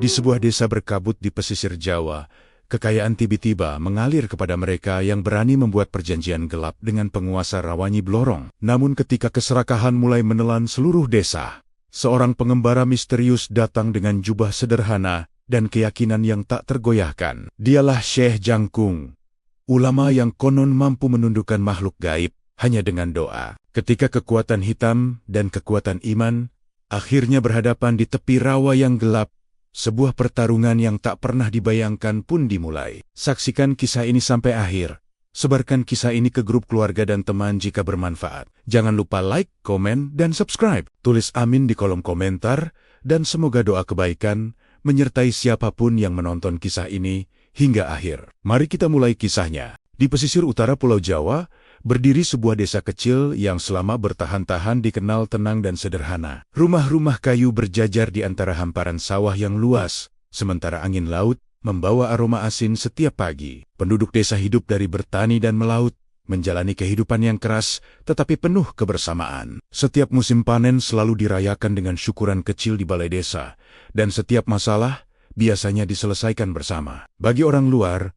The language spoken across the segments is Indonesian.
Di sebuah desa berkabut di pesisir Jawa, kekayaan tiba-tiba mengalir kepada mereka yang berani membuat perjanjian gelap dengan penguasa Rawanyi Blorong. Namun ketika keserakahan mulai menelan seluruh desa, seorang pengembara misterius datang dengan jubah sederhana dan keyakinan yang tak tergoyahkan. Dialah Syekh Jangkung, ulama yang konon mampu menundukkan makhluk gaib hanya dengan doa. Ketika kekuatan hitam dan kekuatan iman akhirnya berhadapan di tepi rawa yang gelap, sebuah pertarungan yang tak pernah dibayangkan pun dimulai. Saksikan kisah ini sampai akhir. Sebarkan kisah ini ke grup keluarga dan teman jika bermanfaat. Jangan lupa like, komen, dan subscribe. Tulis amin di kolom komentar, dan semoga doa kebaikan menyertai siapapun yang menonton kisah ini hingga akhir. Mari kita mulai kisahnya. Di pesisir utara Pulau Jawa, berdiri sebuah desa kecil yang selama bertahan-tahan dikenal tenang dan sederhana. Rumah-rumah kayu berjajar di antara hamparan sawah yang luas, sementara angin laut membawa aroma asin setiap pagi. Penduduk desa hidup dari bertani dan melaut, menjalani kehidupan yang keras tetapi penuh kebersamaan. Setiap musim panen selalu dirayakan dengan syukuran kecil di balai desa, dan setiap masalah biasanya diselesaikan bersama. Bagi orang luar,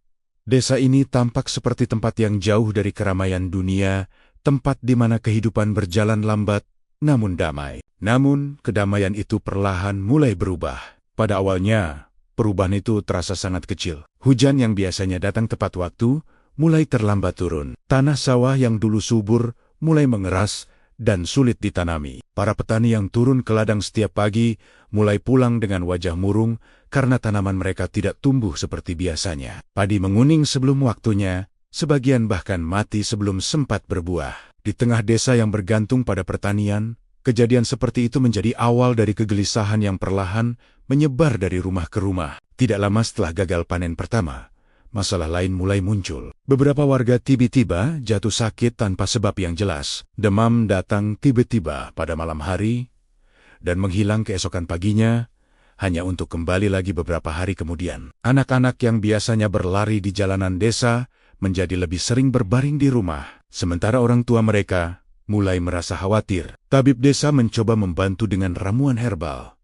desa ini tampak seperti tempat yang jauh dari keramaian dunia, tempat di mana kehidupan berjalan lambat, namun damai. Namun, kedamaian itu perlahan mulai berubah. Pada awalnya, perubahan itu terasa sangat kecil. Hujan yang biasanya datang tepat waktu, mulai terlambat turun. Tanah sawah yang dulu subur, mulai mengeras dan sulit ditanami. Para petani yang turun ke ladang setiap pagi, mulai pulang dengan wajah murung, karena tanaman mereka tidak tumbuh seperti biasanya. Padi menguning sebelum waktunya, sebagian bahkan mati sebelum sempat berbuah. Di tengah desa yang bergantung pada pertanian, kejadian seperti itu menjadi awal dari kegelisahan yang perlahan menyebar dari rumah ke rumah. Tidak lama setelah gagal panen pertama, masalah lain mulai muncul. Beberapa warga tiba-tiba jatuh sakit tanpa sebab yang jelas. Demam datang tiba-tiba pada malam hari, dan menghilang keesokan paginya, hanya untuk kembali lagi beberapa hari kemudian. Anak-anak yang biasanya berlari di jalanan desa menjadi lebih sering berbaring di rumah, sementara orang tua mereka mulai merasa khawatir. Tabib desa mencoba membantu dengan ramuan herbal,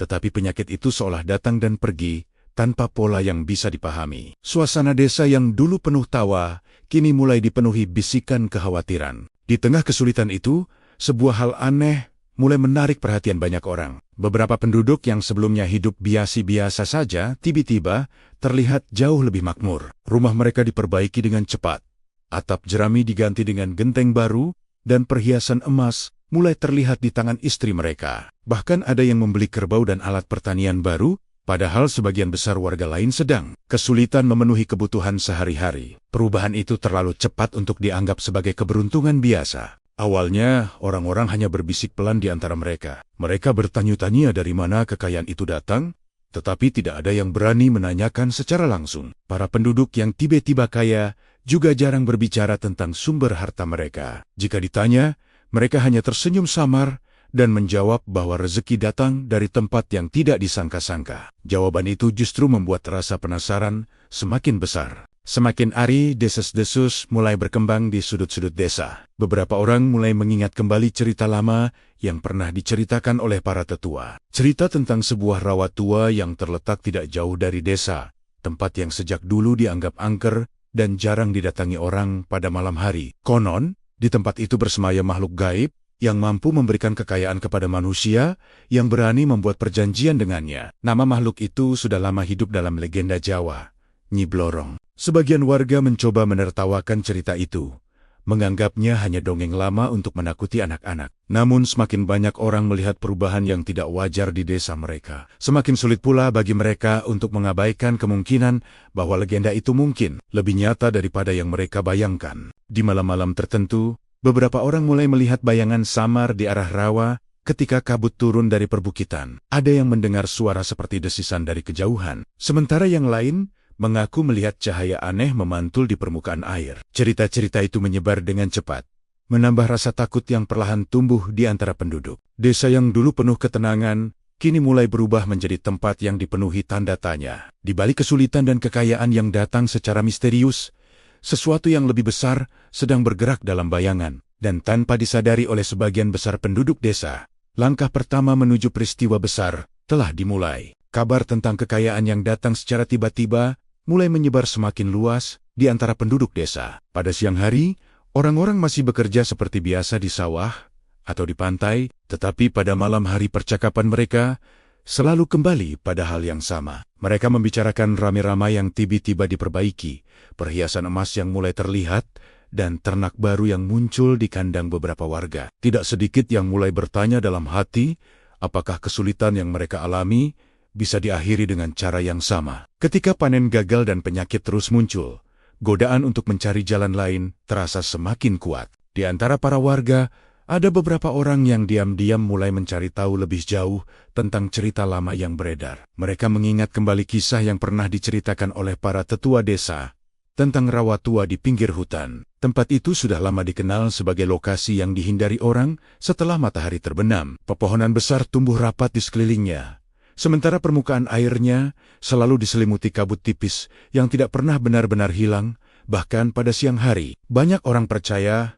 tetapi penyakit itu seolah datang dan pergi tanpa pola yang bisa dipahami. Suasana desa yang dulu penuh tawa, kini mulai dipenuhi bisikan kekhawatiran. Di tengah kesulitan itu, sebuah hal aneh mulai menarik perhatian banyak orang. Beberapa penduduk yang sebelumnya hidup biasa-biasa saja, tiba-tiba terlihat jauh lebih makmur. Rumah mereka diperbaiki dengan cepat. Atap jerami diganti dengan genteng baru, dan perhiasan emas mulai terlihat di tangan istri mereka. Bahkan ada yang membeli kerbau dan alat pertanian baru, padahal sebagian besar warga lain sedang kesulitan memenuhi kebutuhan sehari-hari. Perubahan itu terlalu cepat untuk dianggap sebagai keberuntungan biasa. Awalnya, orang-orang hanya berbisik pelan di antara mereka. Mereka bertanya-tanya dari mana kekayaan itu datang, tetapi tidak ada yang berani menanyakan secara langsung. Para penduduk yang tiba-tiba kaya juga jarang berbicara tentang sumber harta mereka. Jika ditanya, mereka hanya tersenyum samar dan menjawab bahwa rezeki datang dari tempat yang tidak disangka-sangka. Jawaban itu justru membuat rasa penasaran semakin besar. Semakin hari, desas-desus mulai berkembang di sudut-sudut desa. Beberapa orang mulai mengingat kembali cerita lama yang pernah diceritakan oleh para tetua. Cerita tentang sebuah rawa tua yang terletak tidak jauh dari desa, tempat yang sejak dulu dianggap angker dan jarang didatangi orang pada malam hari. Konon, di tempat itu bersemayam makhluk gaib yang mampu memberikan kekayaan kepada manusia yang berani membuat perjanjian dengannya. Nama makhluk itu sudah lama hidup dalam legenda Jawa, Nyi Blorong. Sebagian warga mencoba menertawakan cerita itu, menganggapnya hanya dongeng lama untuk menakuti anak-anak. Namun semakin banyak orang melihat perubahan yang tidak wajar di desa mereka. Semakin sulit pula bagi mereka untuk mengabaikan kemungkinan bahwa legenda itu mungkin lebih nyata daripada yang mereka bayangkan. Di malam-malam tertentu, beberapa orang mulai melihat bayangan samar di arah rawa ketika kabut turun dari perbukitan. Ada yang mendengar suara seperti desisan dari kejauhan, sementara yang lain mengaku melihat cahaya aneh memantul di permukaan air. Cerita-cerita itu menyebar dengan cepat, menambah rasa takut yang perlahan tumbuh di antara penduduk. Desa yang dulu penuh ketenangan, kini mulai berubah menjadi tempat yang dipenuhi tanda tanya. Di balik kesulitan dan kekayaan yang datang secara misterius, sesuatu yang lebih besar sedang bergerak dalam bayangan. Dan tanpa disadari oleh sebagian besar penduduk desa, langkah pertama menuju peristiwa besar telah dimulai. Kabar tentang kekayaan yang datang secara tiba-tiba mulai menyebar semakin luas di antara penduduk desa. Pada siang hari, orang-orang masih bekerja seperti biasa di sawah atau di pantai, tetapi pada malam hari percakapan mereka selalu kembali pada hal yang sama. Mereka membicarakan rame-ramai yang tiba-tiba diperbaiki, perhiasan emas yang mulai terlihat, dan ternak baru yang muncul di kandang beberapa warga. Tidak sedikit yang mulai bertanya dalam hati, apakah kesulitan yang mereka alami bisa diakhiri dengan cara yang sama. Ketika panen gagal dan penyakit terus muncul, godaan untuk mencari jalan lain terasa semakin kuat. Di antara para warga, ada beberapa orang yang diam-diam mulai mencari tahu lebih jauh tentang cerita lama yang beredar. Mereka mengingat kembali kisah yang pernah diceritakan oleh para tetua desa tentang rawa tua di pinggir hutan. Tempat itu sudah lama dikenal sebagai lokasi yang dihindari orang setelah matahari terbenam. Pepohonan besar tumbuh rapat di sekelilingnya, sementara permukaan airnya selalu diselimuti kabut tipis yang tidak pernah benar-benar hilang. Bahkan pada siang hari, banyak orang percaya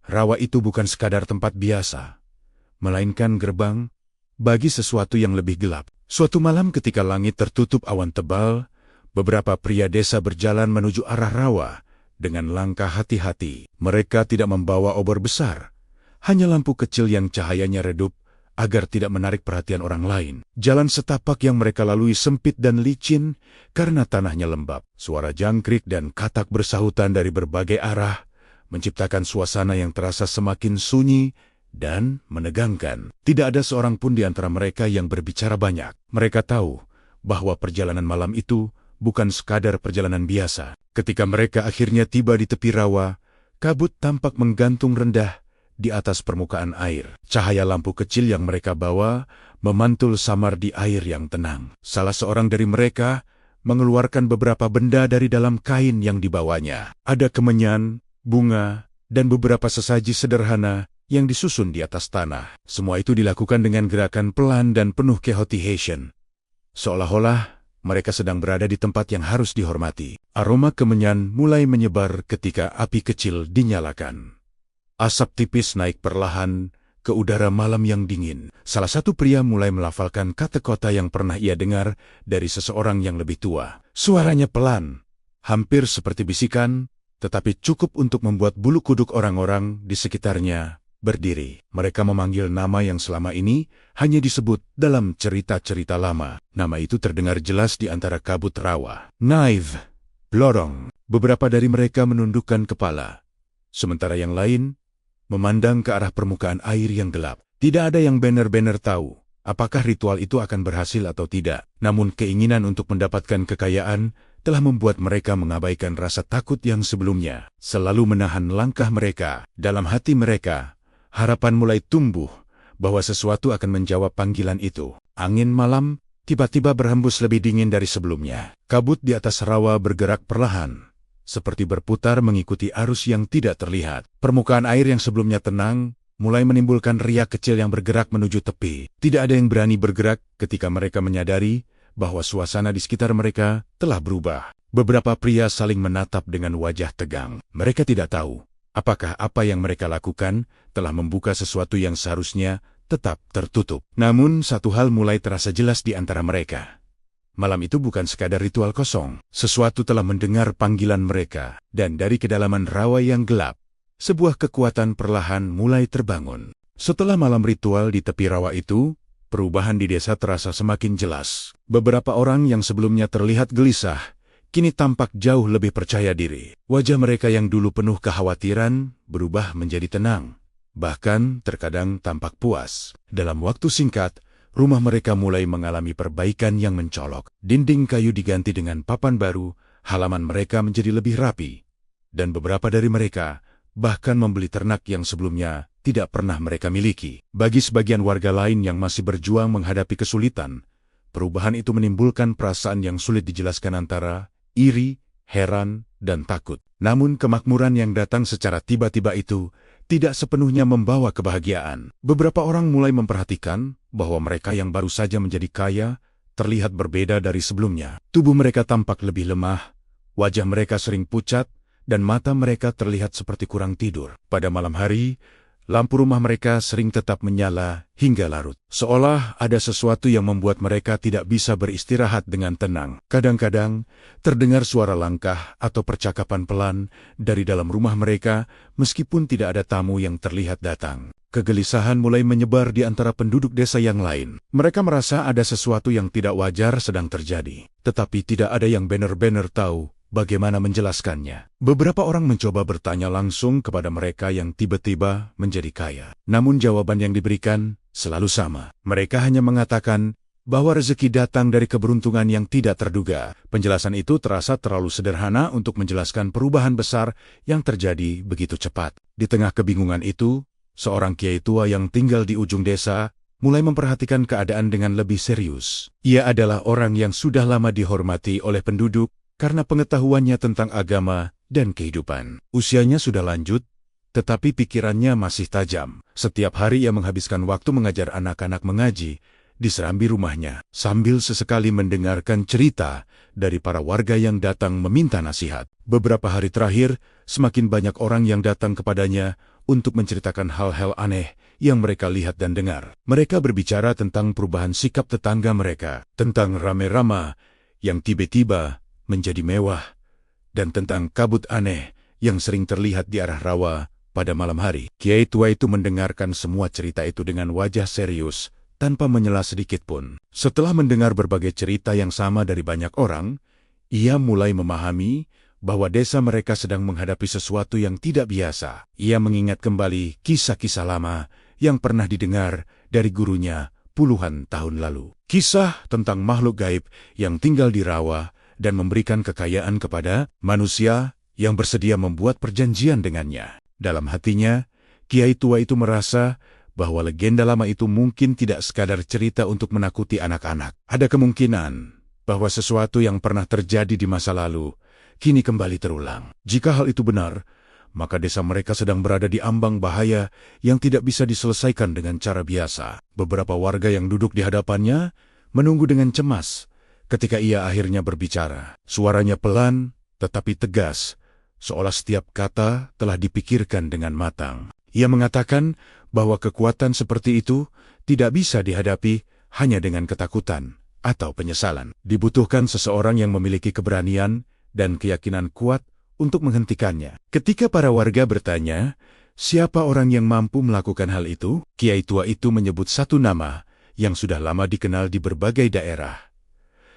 rawa itu bukan sekadar tempat biasa, melainkan gerbang bagi sesuatu yang lebih gelap. Suatu malam ketika langit tertutup awan tebal, beberapa pria desa berjalan menuju arah rawa dengan langkah hati-hati. Mereka tidak membawa obor besar, hanya lampu kecil yang cahayanya redup agar tidak menarik perhatian orang lain. Jalan setapak yang mereka lalui sempit dan licin karena tanahnya lembab. Suara jangkrik dan katak bersahutan dari berbagai arah menciptakan suasana yang terasa semakin sunyi dan menegangkan. Tidak ada seorang pun di antara mereka yang berbicara banyak. Mereka tahu bahwa perjalanan malam itu bukan sekadar perjalanan biasa. Ketika mereka akhirnya tiba di tepi rawa, kabut tampak menggantung rendah di atas permukaan air. Cahaya lampu kecil yang mereka bawa memantul samar di air yang tenang. Salah seorang dari mereka mengeluarkan beberapa benda dari dalam kain yang dibawanya. Ada kemenyan, bunga, dan beberapa sesaji sederhana yang disusun di atas tanah. Semua itu dilakukan dengan gerakan pelan dan penuh kehati-hatian, seolah-olah mereka sedang berada di tempat yang harus dihormati. Aroma kemenyan mulai menyebar ketika api kecil dinyalakan. Asap tipis naik perlahan ke udara malam yang dingin. Salah satu pria mulai melafalkan kata-kata yang pernah ia dengar dari seseorang yang lebih tua. Suaranya pelan, hampir seperti bisikan, tetapi cukup untuk membuat bulu kuduk orang-orang di sekitarnya berdiri. Mereka memanggil nama yang selama ini hanya disebut dalam cerita-cerita lama. Nama itu terdengar jelas di antara kabut rawa. Naif, Blorong. Beberapa dari mereka menundukkan kepala, sementara yang lain memandang ke arah permukaan air yang gelap. Tidak ada yang benar-benar tahu apakah ritual itu akan berhasil atau tidak. Namun keinginan untuk mendapatkan kekayaan telah membuat mereka mengabaikan rasa takut yang sebelumnya selalu menahan langkah mereka. Dalam hati mereka, harapan mulai tumbuh bahwa sesuatu akan menjawab panggilan itu. Angin malam tiba-tiba berhembus lebih dingin dari sebelumnya. Kabut di atas rawa bergerak perlahan, seperti berputar mengikuti arus yang tidak terlihat. Permukaan air yang sebelumnya tenang mulai menimbulkan riak kecil yang bergerak menuju tepi. Tidak ada yang berani bergerak ketika mereka menyadari bahwa suasana di sekitar mereka telah berubah. Beberapa pria saling menatap dengan wajah tegang. Mereka tidak tahu apakah apa yang mereka lakukan telah membuka sesuatu yang seharusnya tetap tertutup. Namun satu hal mulai terasa jelas di antara mereka. Malam itu bukan sekadar ritual kosong. Sesuatu telah mendengar panggilan mereka, dan dari kedalaman rawa yang gelap, sebuah kekuatan perlahan mulai terbangun. Setelah malam ritual di tepi rawa itu, perubahan di desa terasa semakin jelas. Beberapa orang yang sebelumnya terlihat gelisah, kini tampak jauh lebih percaya diri. Wajah mereka yang dulu penuh kekhawatiran berubah menjadi tenang, bahkan terkadang tampak puas. Dalam waktu singkat, rumah mereka mulai mengalami perbaikan yang mencolok. Dinding kayu diganti dengan papan baru, halaman mereka menjadi lebih rapi, dan beberapa dari mereka bahkan membeli ternak yang sebelumnya tidak pernah mereka miliki. Bagi sebagian warga lain yang masih berjuang menghadapi kesulitan, perubahan itu menimbulkan perasaan yang sulit dijelaskan antara iri, heran, dan takut. Namun kemakmuran yang datang secara tiba-tiba itu tidak sepenuhnya membawa kebahagiaan. Beberapa orang mulai memperhatikan bahwa mereka yang baru saja menjadi kaya terlihat berbeda dari sebelumnya. Tubuh mereka tampak lebih lemah, wajah mereka sering pucat, dan mata mereka terlihat seperti kurang tidur. Pada malam hari, Lampu rumah mereka sering tetap menyala hingga larut. Seolah ada sesuatu yang membuat mereka tidak bisa beristirahat dengan tenang. Kadang-kadang, terdengar suara langkah atau percakapan pelan dari dalam rumah mereka meskipun tidak ada tamu yang terlihat datang. Kegelisahan mulai menyebar di antara penduduk desa yang lain. Mereka merasa ada sesuatu yang tidak wajar sedang terjadi. Tetapi tidak ada yang benar-benar tahu bagaimana menjelaskannya. Beberapa orang mencoba bertanya langsung kepada mereka yang tiba-tiba menjadi kaya. Namun jawaban yang diberikan selalu sama. Mereka hanya mengatakan bahwa rezeki datang dari keberuntungan yang tidak terduga. Penjelasan itu terasa terlalu sederhana untuk menjelaskan perubahan besar yang terjadi begitu cepat. Di tengah kebingungan itu, seorang kiai tua yang tinggal di ujung desa mulai memperhatikan keadaan dengan lebih serius. Ia adalah orang yang sudah lama dihormati oleh penduduk karena pengetahuannya tentang agama dan kehidupan. Usianya sudah lanjut, tetapi pikirannya masih tajam. Setiap hari ia menghabiskan waktu mengajar anak-anak mengaji di serambi rumahnya, sambil sesekali mendengarkan cerita dari para warga yang datang meminta nasihat. Beberapa hari terakhir, semakin banyak orang yang datang kepadanya untuk menceritakan hal-hal aneh yang mereka lihat dan dengar. Mereka berbicara tentang perubahan sikap tetangga mereka, tentang rame-rama yang tiba-tiba menjadi mewah, dan tentang kabut aneh yang sering terlihat di arah rawa pada malam hari. Kiai tua itu mendengarkan semua cerita itu dengan wajah serius, tanpa menyela sedikit pun. Setelah mendengar berbagai cerita yang sama dari banyak orang, ia mulai memahami bahwa desa mereka sedang menghadapi sesuatu yang tidak biasa. Ia mengingat kembali kisah-kisah lama yang pernah didengar dari gurunya puluhan tahun lalu. Kisah tentang makhluk gaib yang tinggal di rawa dan memberikan kekayaan kepada manusia yang bersedia membuat perjanjian dengannya. Dalam hatinya, kiai tua itu merasa bahwa legenda lama itu mungkin tidak sekadar cerita untuk menakuti anak-anak. Ada kemungkinan bahwa sesuatu yang pernah terjadi di masa lalu kini kembali terulang. Jika hal itu benar, maka desa mereka sedang berada di ambang bahaya yang tidak bisa diselesaikan dengan cara biasa. Beberapa warga yang duduk di hadapannya menunggu dengan cemas ketika ia akhirnya berbicara. Suaranya pelan tetapi tegas, seolah setiap kata telah dipikirkan dengan matang. Ia mengatakan bahwa kekuatan seperti itu tidak bisa dihadapi hanya dengan ketakutan atau penyesalan. Dibutuhkan seseorang yang memiliki keberanian dan keyakinan kuat untuk menghentikannya. Ketika para warga bertanya, siapa orang yang mampu melakukan hal itu? Kiai tua itu menyebut satu nama yang sudah lama dikenal di berbagai daerah.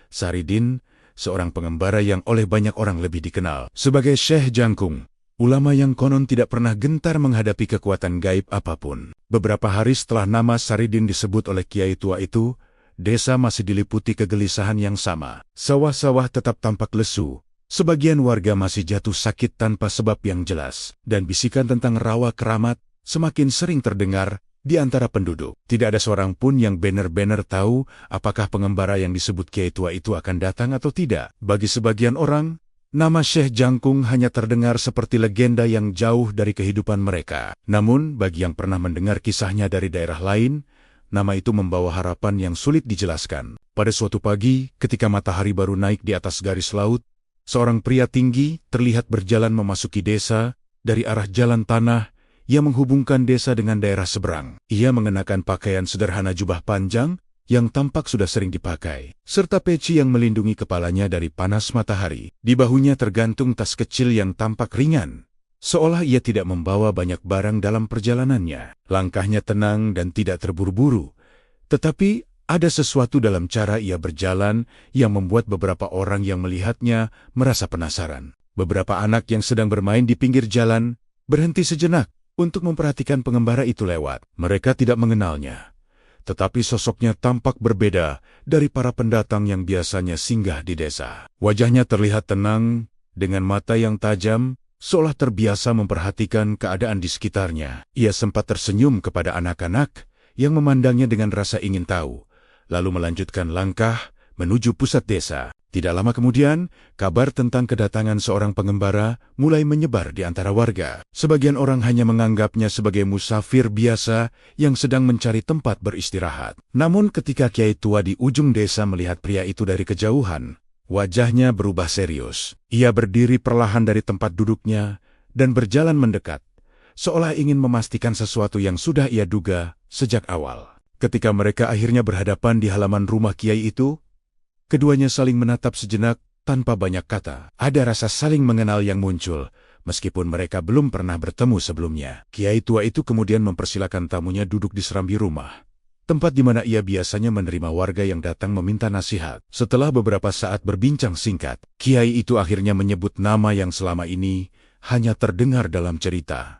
Saridin, seorang pengembara yang oleh banyak orang lebih dikenal sebagai Syekh Jangkung, ulama yang konon tidak pernah gentar menghadapi kekuatan gaib apapun. Beberapa hari setelah nama Saridin disebut oleh kiai tua itu, desa masih diliputi kegelisahan yang sama. Sawah-sawah tetap tampak lesu, sebagian warga masih jatuh sakit tanpa sebab yang jelas, dan bisikan tentang rawa keramat semakin sering terdengar di antara penduduk. Tidak ada seorang pun yang benar-benar tahu apakah pengembara yang disebut kiai tua itu akan datang atau tidak. Bagi sebagian orang, nama Syekh Jangkung hanya terdengar seperti legenda yang jauh dari kehidupan mereka. Namun, bagi yang pernah mendengar kisahnya dari daerah lain, nama itu membawa harapan yang sulit dijelaskan. Pada suatu pagi, ketika matahari baru naik di atas garis laut, seorang pria tinggi terlihat berjalan memasuki desa dari arah jalan tanah yang menghubungkan desa dengan daerah seberang. Ia mengenakan pakaian sederhana jubah panjang yang tampak sudah sering dipakai, serta peci yang melindungi kepalanya dari panas matahari. Di bahunya tergantung tas kecil yang tampak ringan, seolah ia tidak membawa banyak barang dalam perjalanannya. Langkahnya tenang dan tidak terburu-buru, tetapi ada sesuatu dalam cara ia berjalan yang membuat beberapa orang yang melihatnya merasa penasaran. Beberapa anak yang sedang bermain di pinggir jalan berhenti sejenak untuk memperhatikan pengembara itu lewat. Mereka tidak mengenalnya, tetapi sosoknya tampak berbeda dari para pendatang yang biasanya singgah di desa. Wajahnya terlihat tenang, dengan mata yang tajam, seolah terbiasa memperhatikan keadaan di sekitarnya. Ia sempat tersenyum kepada anak-anak yang memandangnya dengan rasa ingin tahu, lalu melanjutkan langkah menuju pusat desa. Tidak lama kemudian, kabar tentang kedatangan seorang pengembara mulai menyebar di antara warga. Sebagian orang hanya menganggapnya sebagai musafir biasa yang sedang mencari tempat beristirahat. Namun ketika kiai tua di ujung desa melihat pria itu dari kejauhan, wajahnya berubah serius. Ia berdiri perlahan dari tempat duduknya dan berjalan mendekat, seolah ingin memastikan sesuatu yang sudah ia duga sejak awal. Ketika mereka akhirnya berhadapan di halaman rumah Kiai itu, keduanya saling menatap sejenak tanpa banyak kata. Ada rasa saling mengenal yang muncul, meskipun mereka belum pernah bertemu sebelumnya. Kiai tua itu kemudian mempersilakan tamunya duduk di serambi rumah, tempat di mana ia biasanya menerima warga yang datang meminta nasihat. Setelah beberapa saat berbincang singkat, Kiai itu akhirnya menyebut nama yang selama ini hanya terdengar dalam cerita.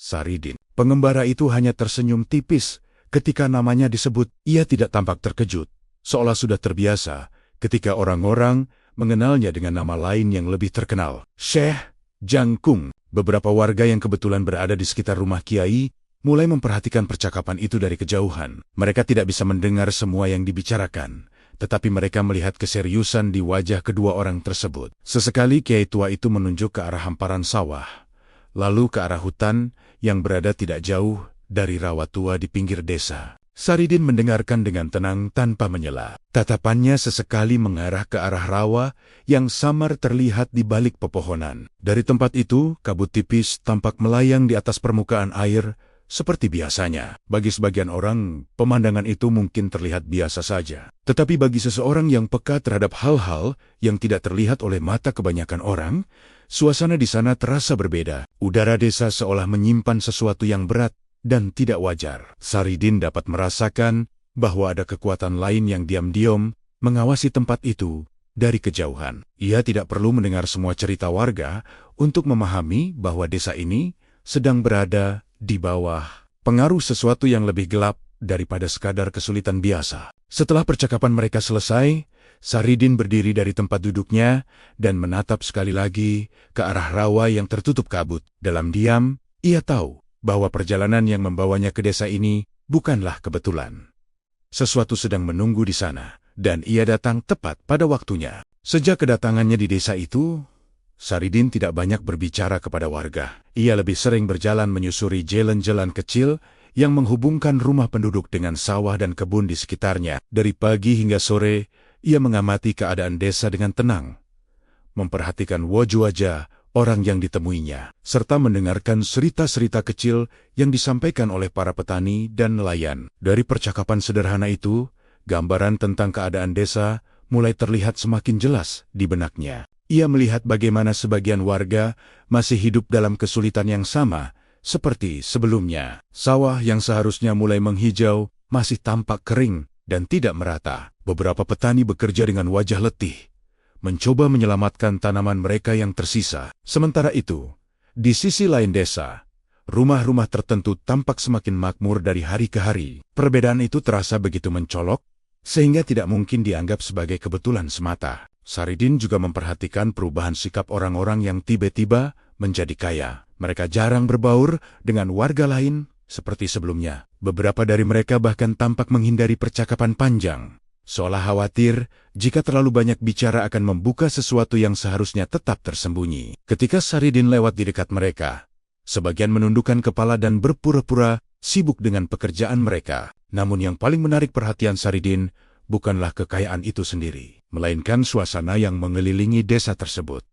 Saridin. Pengembara itu hanya tersenyum tipis ketika namanya disebut. Ia tidak tampak terkejut, seolah sudah terbiasa ketika orang-orang mengenalnya dengan nama lain yang lebih terkenal, Syekh Jangkung. Beberapa warga yang kebetulan berada di sekitar rumah Kiai mulai memperhatikan percakapan itu dari kejauhan. Mereka tidak bisa mendengar semua yang dibicarakan, tetapi mereka melihat keseriusan di wajah kedua orang tersebut. Sesekali Kiai tua itu menunjuk ke arah hamparan sawah, lalu ke arah hutan yang berada tidak jauh dari rawa tua di pinggir desa. Saridin mendengarkan dengan tenang tanpa menyela. Tatapannya sesekali mengarah ke arah rawa yang samar terlihat di balik pepohonan. Dari tempat itu, kabut tipis tampak melayang di atas permukaan air seperti biasanya. Bagi sebagian orang, pemandangan itu mungkin terlihat biasa saja. Tetapi bagi seseorang yang peka terhadap hal-hal yang tidak terlihat oleh mata kebanyakan orang, suasana di sana terasa berbeda. Udara desa seolah menyimpan sesuatu yang berat dan tidak wajar. Saridin dapat merasakan bahwa ada kekuatan lain yang diam-diam mengawasi tempat itu dari kejauhan. Ia tidak perlu mendengar semua cerita warga untuk memahami bahwa desa ini sedang berada di bawah pengaruh sesuatu yang lebih gelap daripada sekadar kesulitan biasa. Setelah percakapan mereka selesai, Saridin berdiri dari tempat duduknya dan menatap sekali lagi ke arah rawa yang tertutup kabut. Dalam diam, ia tahu bahwa perjalanan yang membawanya ke desa ini bukanlah kebetulan. Sesuatu sedang menunggu di sana, dan ia datang tepat pada waktunya. Sejak kedatangannya di desa itu, Saridin tidak banyak berbicara kepada warga. Ia lebih sering berjalan menyusuri jalan-jalan kecil yang menghubungkan rumah penduduk dengan sawah dan kebun di sekitarnya. Dari pagi hingga sore, ia mengamati keadaan desa dengan tenang, memperhatikan wajah-wajah orang yang ditemuinya, serta mendengarkan cerita-cerita kecil yang disampaikan oleh para petani dan nelayan. Dari percakapan sederhana itu, gambaran tentang keadaan desa mulai terlihat semakin jelas di benaknya. Ia melihat bagaimana sebagian warga masih hidup dalam kesulitan yang sama seperti sebelumnya. Sawah yang seharusnya mulai menghijau masih tampak kering dan tidak merata. Beberapa petani bekerja dengan wajah letih, mencoba menyelamatkan tanaman mereka yang tersisa. Sementara itu, di sisi lain desa, rumah-rumah tertentu tampak semakin makmur dari hari ke hari. Perbedaan itu terasa begitu mencolok, sehingga tidak mungkin dianggap sebagai kebetulan semata. Saridin juga memperhatikan perubahan sikap orang-orang yang tiba-tiba menjadi kaya. Mereka jarang berbaur dengan warga lain seperti sebelumnya. Beberapa dari mereka bahkan tampak menghindari percakapan panjang, seolah khawatir jika terlalu banyak bicara akan membuka sesuatu yang seharusnya tetap tersembunyi. Ketika Saridin lewat di dekat mereka, sebagian menundukkan kepala dan berpura-pura sibuk dengan pekerjaan mereka. Namun yang paling menarik perhatian Saridin bukanlah kekayaan itu sendiri, melainkan suasana yang mengelilingi desa tersebut.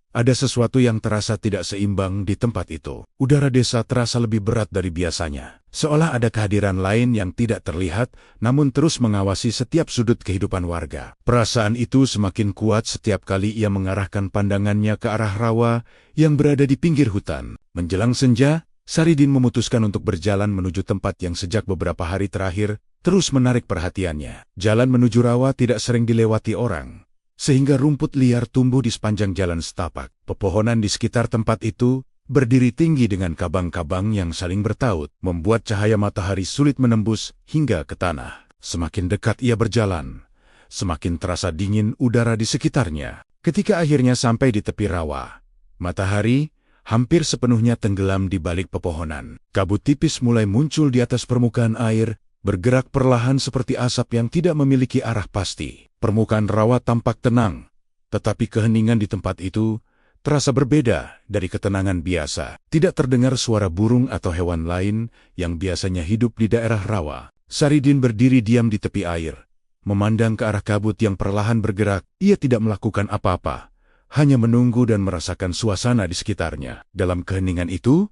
Ada sesuatu yang terasa tidak seimbang di tempat itu. Udara desa terasa lebih berat dari biasanya, seolah ada kehadiran lain yang tidak terlihat namun terus mengawasi setiap sudut kehidupan warga. Perasaan itu semakin kuat setiap kali ia mengarahkan pandangannya ke arah rawa yang berada di pinggir hutan. Menjelang senja, Saridin memutuskan untuk berjalan menuju tempat yang sejak beberapa hari terakhir terus menarik perhatiannya. Jalan menuju rawa tidak sering dilewati orang, sehingga rumput liar tumbuh di sepanjang jalan setapak. Pepohonan di sekitar tempat itu berdiri tinggi dengan kabang-kabang yang saling bertaut, membuat cahaya matahari sulit menembus hingga ke tanah. Semakin dekat ia berjalan, semakin terasa dingin udara di sekitarnya. Ketika akhirnya sampai di tepi rawa, matahari hampir sepenuhnya tenggelam di balik pepohonan. Kabut tipis mulai muncul di atas permukaan air, bergerak perlahan seperti asap yang tidak memiliki arah pasti. Permukaan rawa tampak tenang, tetapi keheningan di tempat itu terasa berbeda dari ketenangan biasa. Tidak terdengar suara burung atau hewan lain yang biasanya hidup di daerah rawa. Saridin berdiri diam di tepi air, memandang ke arah kabut yang perlahan bergerak. Ia tidak melakukan apa-apa, hanya menunggu dan merasakan suasana di sekitarnya. Dalam keheningan itu,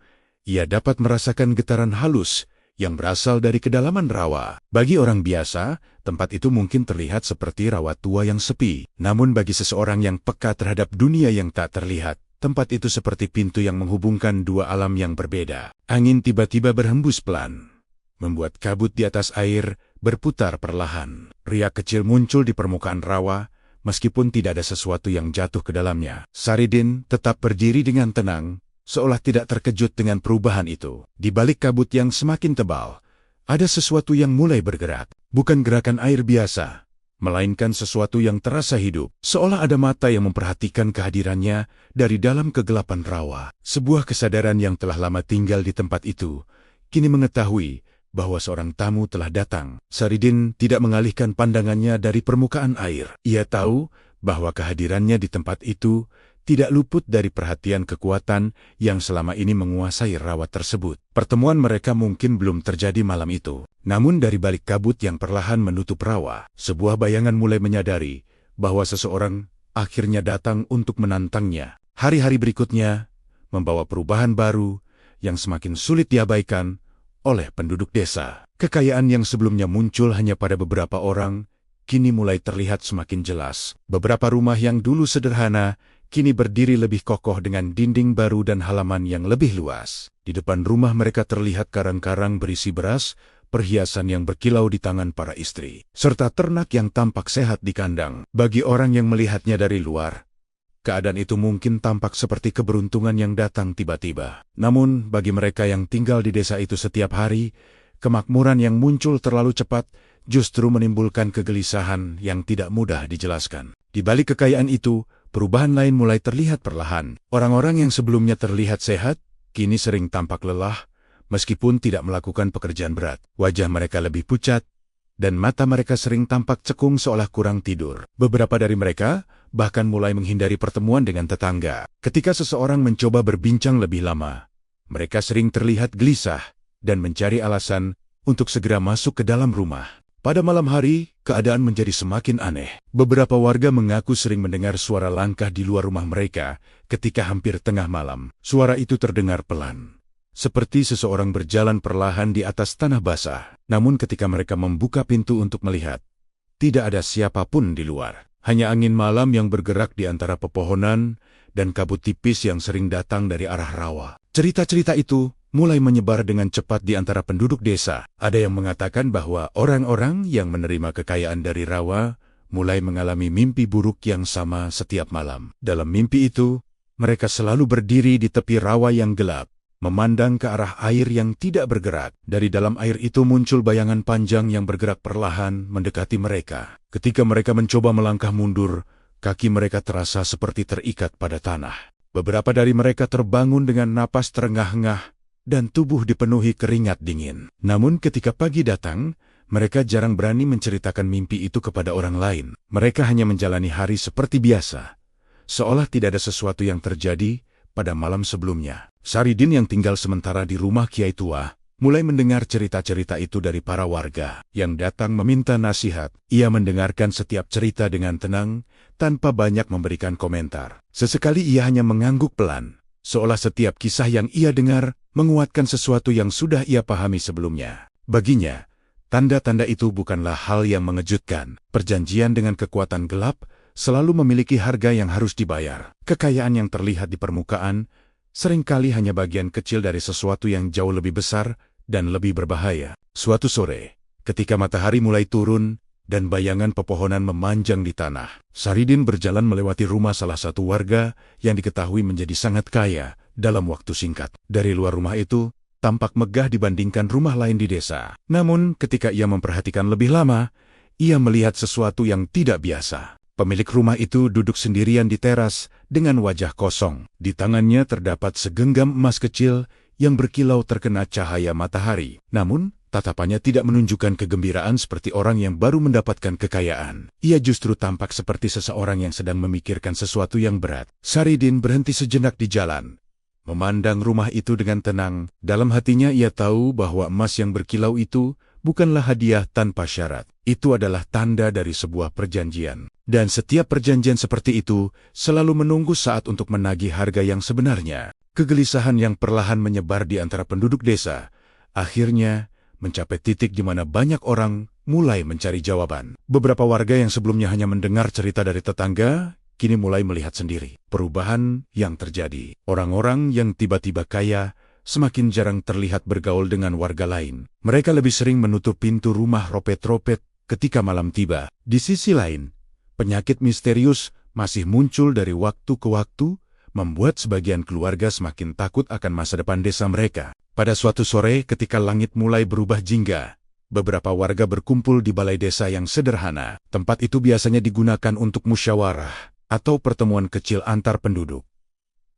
Ia dapat merasakan getaran halus yang berasal dari kedalaman rawa. Bagi orang biasa, tempat itu mungkin terlihat seperti rawa tua yang sepi. Namun bagi seseorang yang peka terhadap dunia yang tak terlihat, tempat itu seperti pintu yang menghubungkan dua alam yang berbeda. Angin tiba-tiba berhembus pelan, membuat kabut di atas air berputar perlahan. Riak kecil muncul di permukaan rawa, meskipun tidak ada sesuatu yang jatuh ke dalamnya. Saridin tetap berdiri dengan tenang, seolah tidak terkejut dengan perubahan itu. Di balik kabut yang semakin tebal, ada sesuatu yang mulai bergerak. Bukan gerakan air biasa, melainkan sesuatu yang terasa hidup. Seolah ada mata yang memperhatikan kehadirannya dari dalam kegelapan rawa. Sebuah kesadaran yang telah lama tinggal di tempat itu, kini mengetahui bahwa seorang tamu telah datang. Saridin tidak mengalihkan pandangannya dari permukaan air. Ia tahu bahwa kehadirannya di tempat itu tidak luput dari perhatian kekuatan yang selama ini menguasai rawa tersebut. Pertemuan mereka mungkin belum terjadi malam itu. Namun dari balik kabut yang perlahan menutup rawa, sebuah bayangan mulai menyadari bahwa seseorang akhirnya datang untuk menantangnya. Hari-hari berikutnya membawa perubahan baru yang semakin sulit diabaikan oleh penduduk desa. Kekayaan yang sebelumnya muncul hanya pada beberapa orang, kini mulai terlihat semakin jelas. Beberapa rumah yang dulu sederhana kini berdiri lebih kokoh dengan dinding baru dan halaman yang lebih luas. Di depan rumah mereka terlihat karang-karang berisi beras, perhiasan yang berkilau di tangan para istri, serta ternak yang tampak sehat di kandang. Bagi orang yang melihatnya dari luar, keadaan itu mungkin tampak seperti keberuntungan yang datang tiba-tiba. Namun, bagi mereka yang tinggal di desa itu setiap hari, kemakmuran yang muncul terlalu cepat justru menimbulkan kegelisahan yang tidak mudah dijelaskan. Di balik kekayaan itu, perubahan lain mulai terlihat perlahan. Orang-orang yang sebelumnya terlihat sehat, kini sering tampak lelah, meskipun tidak melakukan pekerjaan berat. Wajah mereka lebih pucat, dan mata mereka sering tampak cekung seolah kurang tidur. Beberapa dari mereka bahkan mulai menghindari pertemuan dengan tetangga. Ketika seseorang mencoba berbincang lebih lama, mereka sering terlihat gelisah dan mencari alasan untuk segera masuk ke dalam rumah. Pada malam hari, keadaan menjadi semakin aneh. Beberapa warga mengaku sering mendengar suara langkah di luar rumah mereka ketika hampir tengah malam. Suara itu terdengar pelan, seperti seseorang berjalan perlahan di atas tanah basah. Namun ketika mereka membuka pintu untuk melihat, tidak ada siapapun di luar. Hanya angin malam yang bergerak di antara pepohonan dan kabut tipis yang sering datang dari arah rawa. Cerita-cerita itu mulai menyebar dengan cepat di antara penduduk desa. Ada yang mengatakan bahwa orang-orang yang menerima kekayaan dari rawa mulai mengalami mimpi buruk yang sama setiap malam. Dalam mimpi itu, mereka selalu berdiri di tepi rawa yang gelap, memandang ke arah air yang tidak bergerak. Dari dalam air itu muncul bayangan panjang yang bergerak perlahan mendekati mereka. Ketika mereka mencoba melangkah mundur, kaki mereka terasa seperti terikat pada tanah. Beberapa dari mereka terbangun dengan napas terengah-engah dan tubuh dipenuhi keringat dingin. Namun ketika pagi datang, mereka jarang berani menceritakan mimpi itu kepada orang lain. Mereka hanya menjalani hari seperti biasa, seolah tidak ada sesuatu yang terjadi pada malam sebelumnya. Saridin yang tinggal sementara di rumah Kiai tua, mulai mendengar cerita-cerita itu dari para warga yang datang meminta nasihat. Ia mendengarkan setiap cerita dengan tenang, tanpa banyak memberikan komentar. Sesekali ia hanya mengangguk pelan, seolah setiap kisah yang ia dengar menguatkan sesuatu yang sudah ia pahami sebelumnya. Baginya, tanda-tanda itu bukanlah hal yang mengejutkan. Perjanjian dengan kekuatan gelap selalu memiliki harga yang harus dibayar. Kekayaan yang terlihat di permukaan seringkali hanya bagian kecil dari sesuatu yang jauh lebih besar dan lebih berbahaya. Suatu sore, ketika matahari mulai turun dan bayangan pepohonan memanjang di tanah, Saridin berjalan melewati rumah salah satu warga yang diketahui menjadi sangat kaya dalam waktu singkat. Dari luar rumah itu, tampak megah dibandingkan rumah lain di desa. Namun, ketika ia memperhatikan lebih lama, ia melihat sesuatu yang tidak biasa. Pemilik rumah itu duduk sendirian di teras dengan wajah kosong. Di tangannya terdapat segenggam emas kecil yang berkilau terkena cahaya matahari. Namun, tatapannya tidak menunjukkan kegembiraan seperti orang yang baru mendapatkan kekayaan. Ia justru tampak seperti seseorang yang sedang memikirkan sesuatu yang berat. Saridin berhenti sejenak di jalan, memandang rumah itu dengan tenang. Dalam hatinya ia tahu bahwa emas yang berkilau itu bukanlah hadiah tanpa syarat. Itu adalah tanda dari sebuah perjanjian. Dan setiap perjanjian seperti itu selalu menunggu saat untuk menagih harga yang sebenarnya. Kegelisahan yang perlahan menyebar di antara penduduk desa, akhirnya mencapai titik di mana banyak orang mulai mencari jawaban. Beberapa warga yang sebelumnya hanya mendengar cerita dari tetangga, kini mulai melihat sendiri perubahan yang terjadi. Orang-orang yang tiba-tiba kaya semakin jarang terlihat bergaul dengan warga lain. Mereka lebih sering menutup pintu rumah ropet-ropet ketika malam tiba. Di sisi lain, penyakit misterius masih muncul dari waktu ke waktu, membuat sebagian keluarga semakin takut akan masa depan desa mereka. Pada suatu sore ketika langit mulai berubah jingga, beberapa warga berkumpul di balai desa yang sederhana. Tempat itu biasanya digunakan untuk musyawarah atau pertemuan kecil antar penduduk.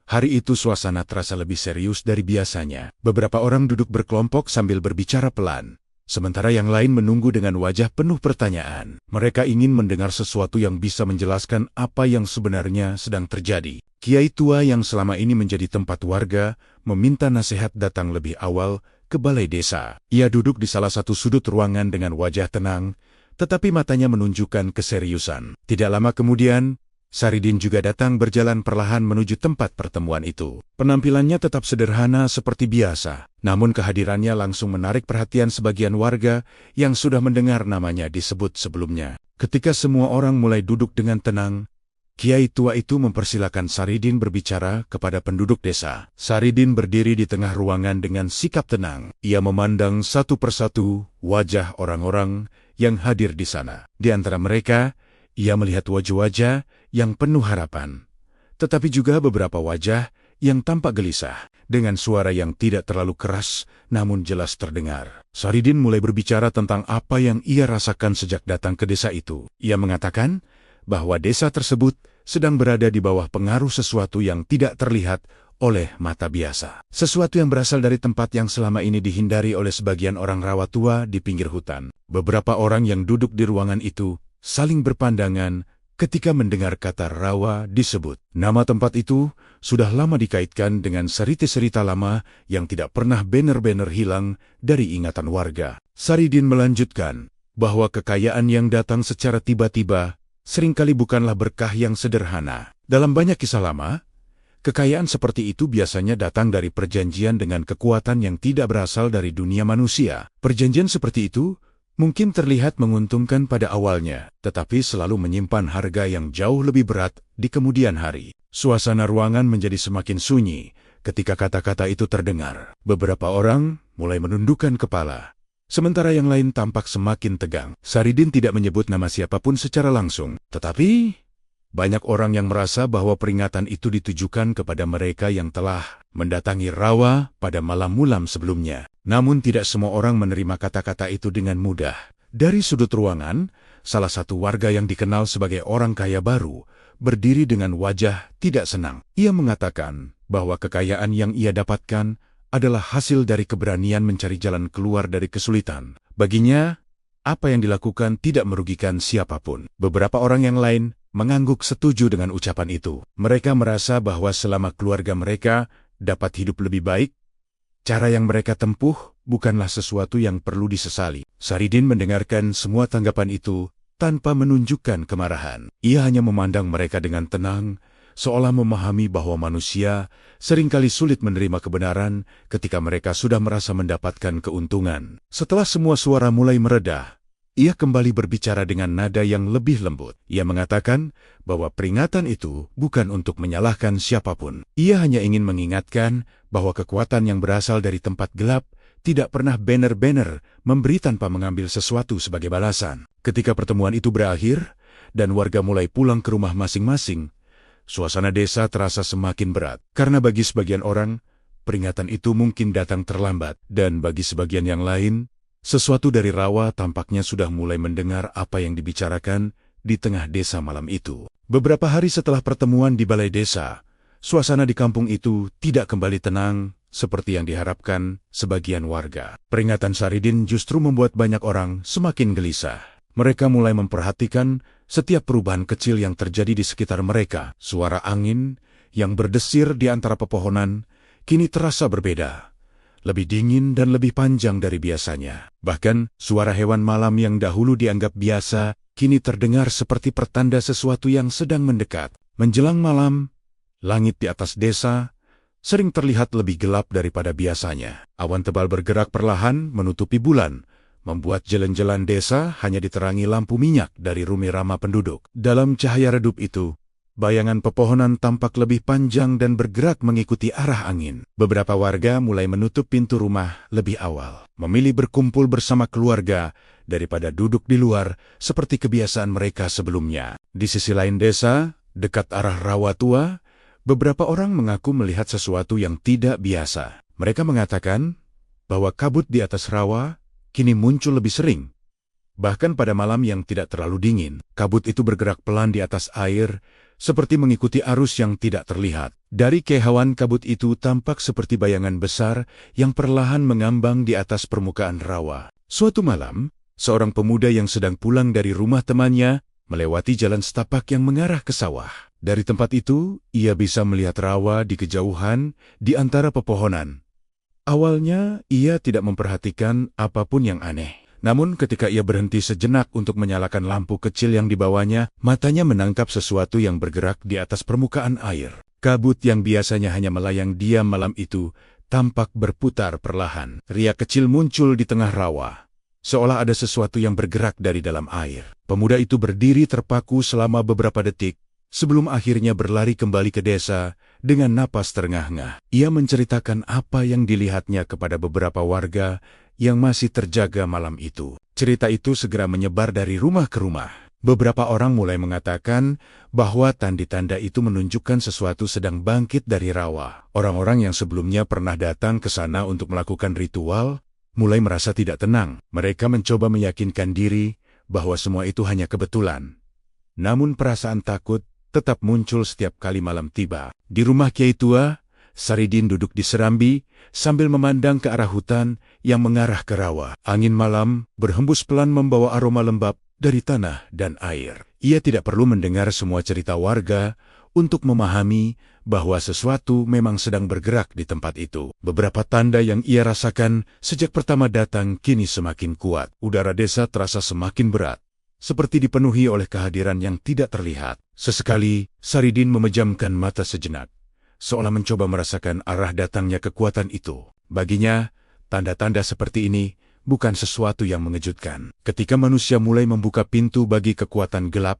Hari itu suasana terasa lebih serius dari biasanya. Beberapa orang duduk berkelompok sambil berbicara pelan, sementara yang lain menunggu dengan wajah penuh pertanyaan. Mereka ingin mendengar sesuatu yang bisa menjelaskan apa yang sebenarnya sedang terjadi. Kiai tua yang selama ini menjadi tempat warga meminta nasihat datang lebih awal ke balai desa. Ia duduk di salah satu sudut ruangan dengan wajah tenang, tetapi matanya menunjukkan keseriusan. Tidak lama kemudian, Saridin juga datang berjalan perlahan menuju tempat pertemuan itu. Penampilannya tetap sederhana seperti biasa, namun kehadirannya langsung menarik perhatian sebagian warga yang sudah mendengar namanya disebut sebelumnya. Ketika semua orang mulai duduk dengan tenang, Kiai tua itu mempersilakan Saridin berbicara kepada penduduk desa. Saridin berdiri di tengah ruangan dengan sikap tenang. Ia memandang satu persatu wajah orang-orang yang hadir di sana. Di antara mereka, ia melihat wajah-wajah yang penuh harapan, tetapi juga beberapa wajah yang tampak gelisah. Dengan suara yang tidak terlalu keras, namun jelas terdengar, Saridin mulai berbicara tentang apa yang ia rasakan sejak datang ke desa itu. Ia mengatakan bahwa desa tersebut sedang berada di bawah pengaruh sesuatu yang tidak terlihat oleh mata biasa. Sesuatu yang berasal dari tempat yang selama ini dihindari oleh sebagian orang rawa tua di pinggir hutan. Beberapa orang yang duduk di ruangan itu saling berpandangan ketika mendengar kata rawa disebut. Nama tempat itu sudah lama dikaitkan dengan cerita-cerita lama yang tidak pernah benar-benar hilang dari ingatan warga. Saridin melanjutkan bahwa kekayaan yang datang secara tiba-tiba seringkali bukanlah berkah yang sederhana. Dalam banyak kisah lama, kekayaan seperti itu biasanya datang dari perjanjian dengan kekuatan yang tidak berasal dari dunia manusia. Perjanjian seperti itu mungkin terlihat menguntungkan pada awalnya, tetapi selalu menyimpan harga yang jauh lebih berat di kemudian hari. Suasana ruangan menjadi semakin sunyi ketika kata-kata itu terdengar. Beberapa orang mulai menundukkan kepala, sementara yang lain tampak semakin tegang. Saridin tidak menyebut nama siapapun secara langsung, tetapi banyak orang yang merasa bahwa peringatan itu ditujukan kepada mereka yang telah mendatangi rawa pada malam-malam sebelumnya. Namun tidak semua orang menerima kata-kata itu dengan mudah. Dari sudut ruangan, salah satu warga yang dikenal sebagai orang kaya baru berdiri dengan wajah tidak senang. Ia mengatakan bahwa kekayaan yang ia dapatkan adalah hasil dari keberanian mencari jalan keluar dari kesulitan. Baginya, apa yang dilakukan tidak merugikan siapapun. Beberapa orang yang lain mengangguk setuju dengan ucapan itu. Mereka merasa bahwa selama keluarga mereka dapat hidup lebih baik, cara yang mereka tempuh bukanlah sesuatu yang perlu disesali. Saridin mendengarkan semua tanggapan itu tanpa menunjukkan kemarahan. Ia hanya memandang mereka dengan tenang, seolah memahami bahwa manusia seringkali sulit menerima kebenaran ketika mereka sudah merasa mendapatkan keuntungan. Setelah semua suara mulai meredah, ia kembali berbicara dengan nada yang lebih lembut. Ia mengatakan bahwa peringatan itu bukan untuk menyalahkan siapapun. Ia hanya ingin mengingatkan bahwa kekuatan yang berasal dari tempat gelap tidak pernah benar-benar memberi tanpa mengambil sesuatu sebagai balasan. Ketika pertemuan itu berakhir dan warga mulai pulang ke rumah masing-masing, suasana desa terasa semakin berat. Karena bagi sebagian orang, peringatan itu mungkin datang terlambat, dan bagi sebagian yang lain, sesuatu dari rawa tampaknya sudah mulai mendengar apa yang dibicarakan di tengah desa malam itu. Beberapa hari setelah pertemuan di balai desa, suasana di kampung itu tidak kembali tenang seperti yang diharapkan sebagian warga. Peringatan Saridin justru membuat banyak orang semakin gelisah. Mereka mulai memperhatikan setiap perubahan kecil yang terjadi di sekitar mereka. Suara angin yang berdesir di antara pepohonan kini terasa berbeda, lebih dingin dan lebih panjang dari biasanya. Bahkan, suara hewan malam yang dahulu dianggap biasa, kini terdengar seperti pertanda sesuatu yang sedang mendekat. Menjelang malam, langit di atas desa sering terlihat lebih gelap daripada biasanya. Awan tebal bergerak perlahan menutupi bulan, membuat jalan-jalan desa hanya diterangi lampu minyak dari rumah ramah penduduk. Dalam cahaya redup itu, bayangan pepohonan tampak lebih panjang dan bergerak mengikuti arah angin. Beberapa warga mulai menutup pintu rumah lebih awal, memilih berkumpul bersama keluarga daripada duduk di luar seperti kebiasaan mereka sebelumnya. Di sisi lain desa, dekat arah rawa tua, beberapa orang mengaku melihat sesuatu yang tidak biasa. Mereka mengatakan bahwa kabut di atas rawa kini muncul lebih sering. Bahkan pada malam yang tidak terlalu dingin, kabut itu bergerak pelan di atas air, seperti mengikuti arus yang tidak terlihat. Dari kehauan kabut itu tampak seperti bayangan besar yang perlahan mengambang di atas permukaan rawa. Suatu malam, seorang pemuda yang sedang pulang dari rumah temannya melewati jalan setapak yang mengarah ke sawah. Dari tempat itu, ia bisa melihat rawa di kejauhan di antara pepohonan. Awalnya, ia tidak memperhatikan apapun yang aneh. Namun ketika ia berhenti sejenak untuk menyalakan lampu kecil yang dibawanya, matanya menangkap sesuatu yang bergerak di atas permukaan air. Kabut yang biasanya hanya melayang diam malam itu, tampak berputar perlahan. Riak kecil muncul di tengah rawa, seolah ada sesuatu yang bergerak dari dalam air. Pemuda itu berdiri terpaku selama beberapa detik, sebelum akhirnya berlari kembali ke desa dengan napas terengah-engah. Ia menceritakan apa yang dilihatnya kepada beberapa warga yang masih terjaga malam itu. Cerita itu segera menyebar dari rumah ke rumah. Beberapa orang mulai mengatakan bahwa tanda-tanda itu menunjukkan sesuatu sedang bangkit dari rawa. Orang-orang yang sebelumnya pernah datang ke sana untuk melakukan ritual mulai merasa tidak tenang. Mereka mencoba meyakinkan diri bahwa semua itu hanya kebetulan. Namun perasaan takut tetap muncul setiap kali malam tiba. Di rumah Kiai Tua, Saridin duduk di serambi sambil memandang ke arah hutan yang mengarah ke rawa. Angin malam berhembus pelan membawa aroma lembab dari tanah dan air. Ia tidak perlu mendengar semua cerita warga untuk memahami bahwa sesuatu memang sedang bergerak di tempat itu. Beberapa tanda yang ia rasakan sejak pertama datang kini semakin kuat. Udara desa terasa semakin berat, seperti dipenuhi oleh kehadiran yang tidak terlihat. Sesekali, Saridin memejamkan mata sejenak, seolah mencoba merasakan arah datangnya kekuatan itu. Baginya, tanda-tanda seperti ini bukan sesuatu yang mengejutkan. Ketika manusia mulai membuka pintu bagi kekuatan gelap,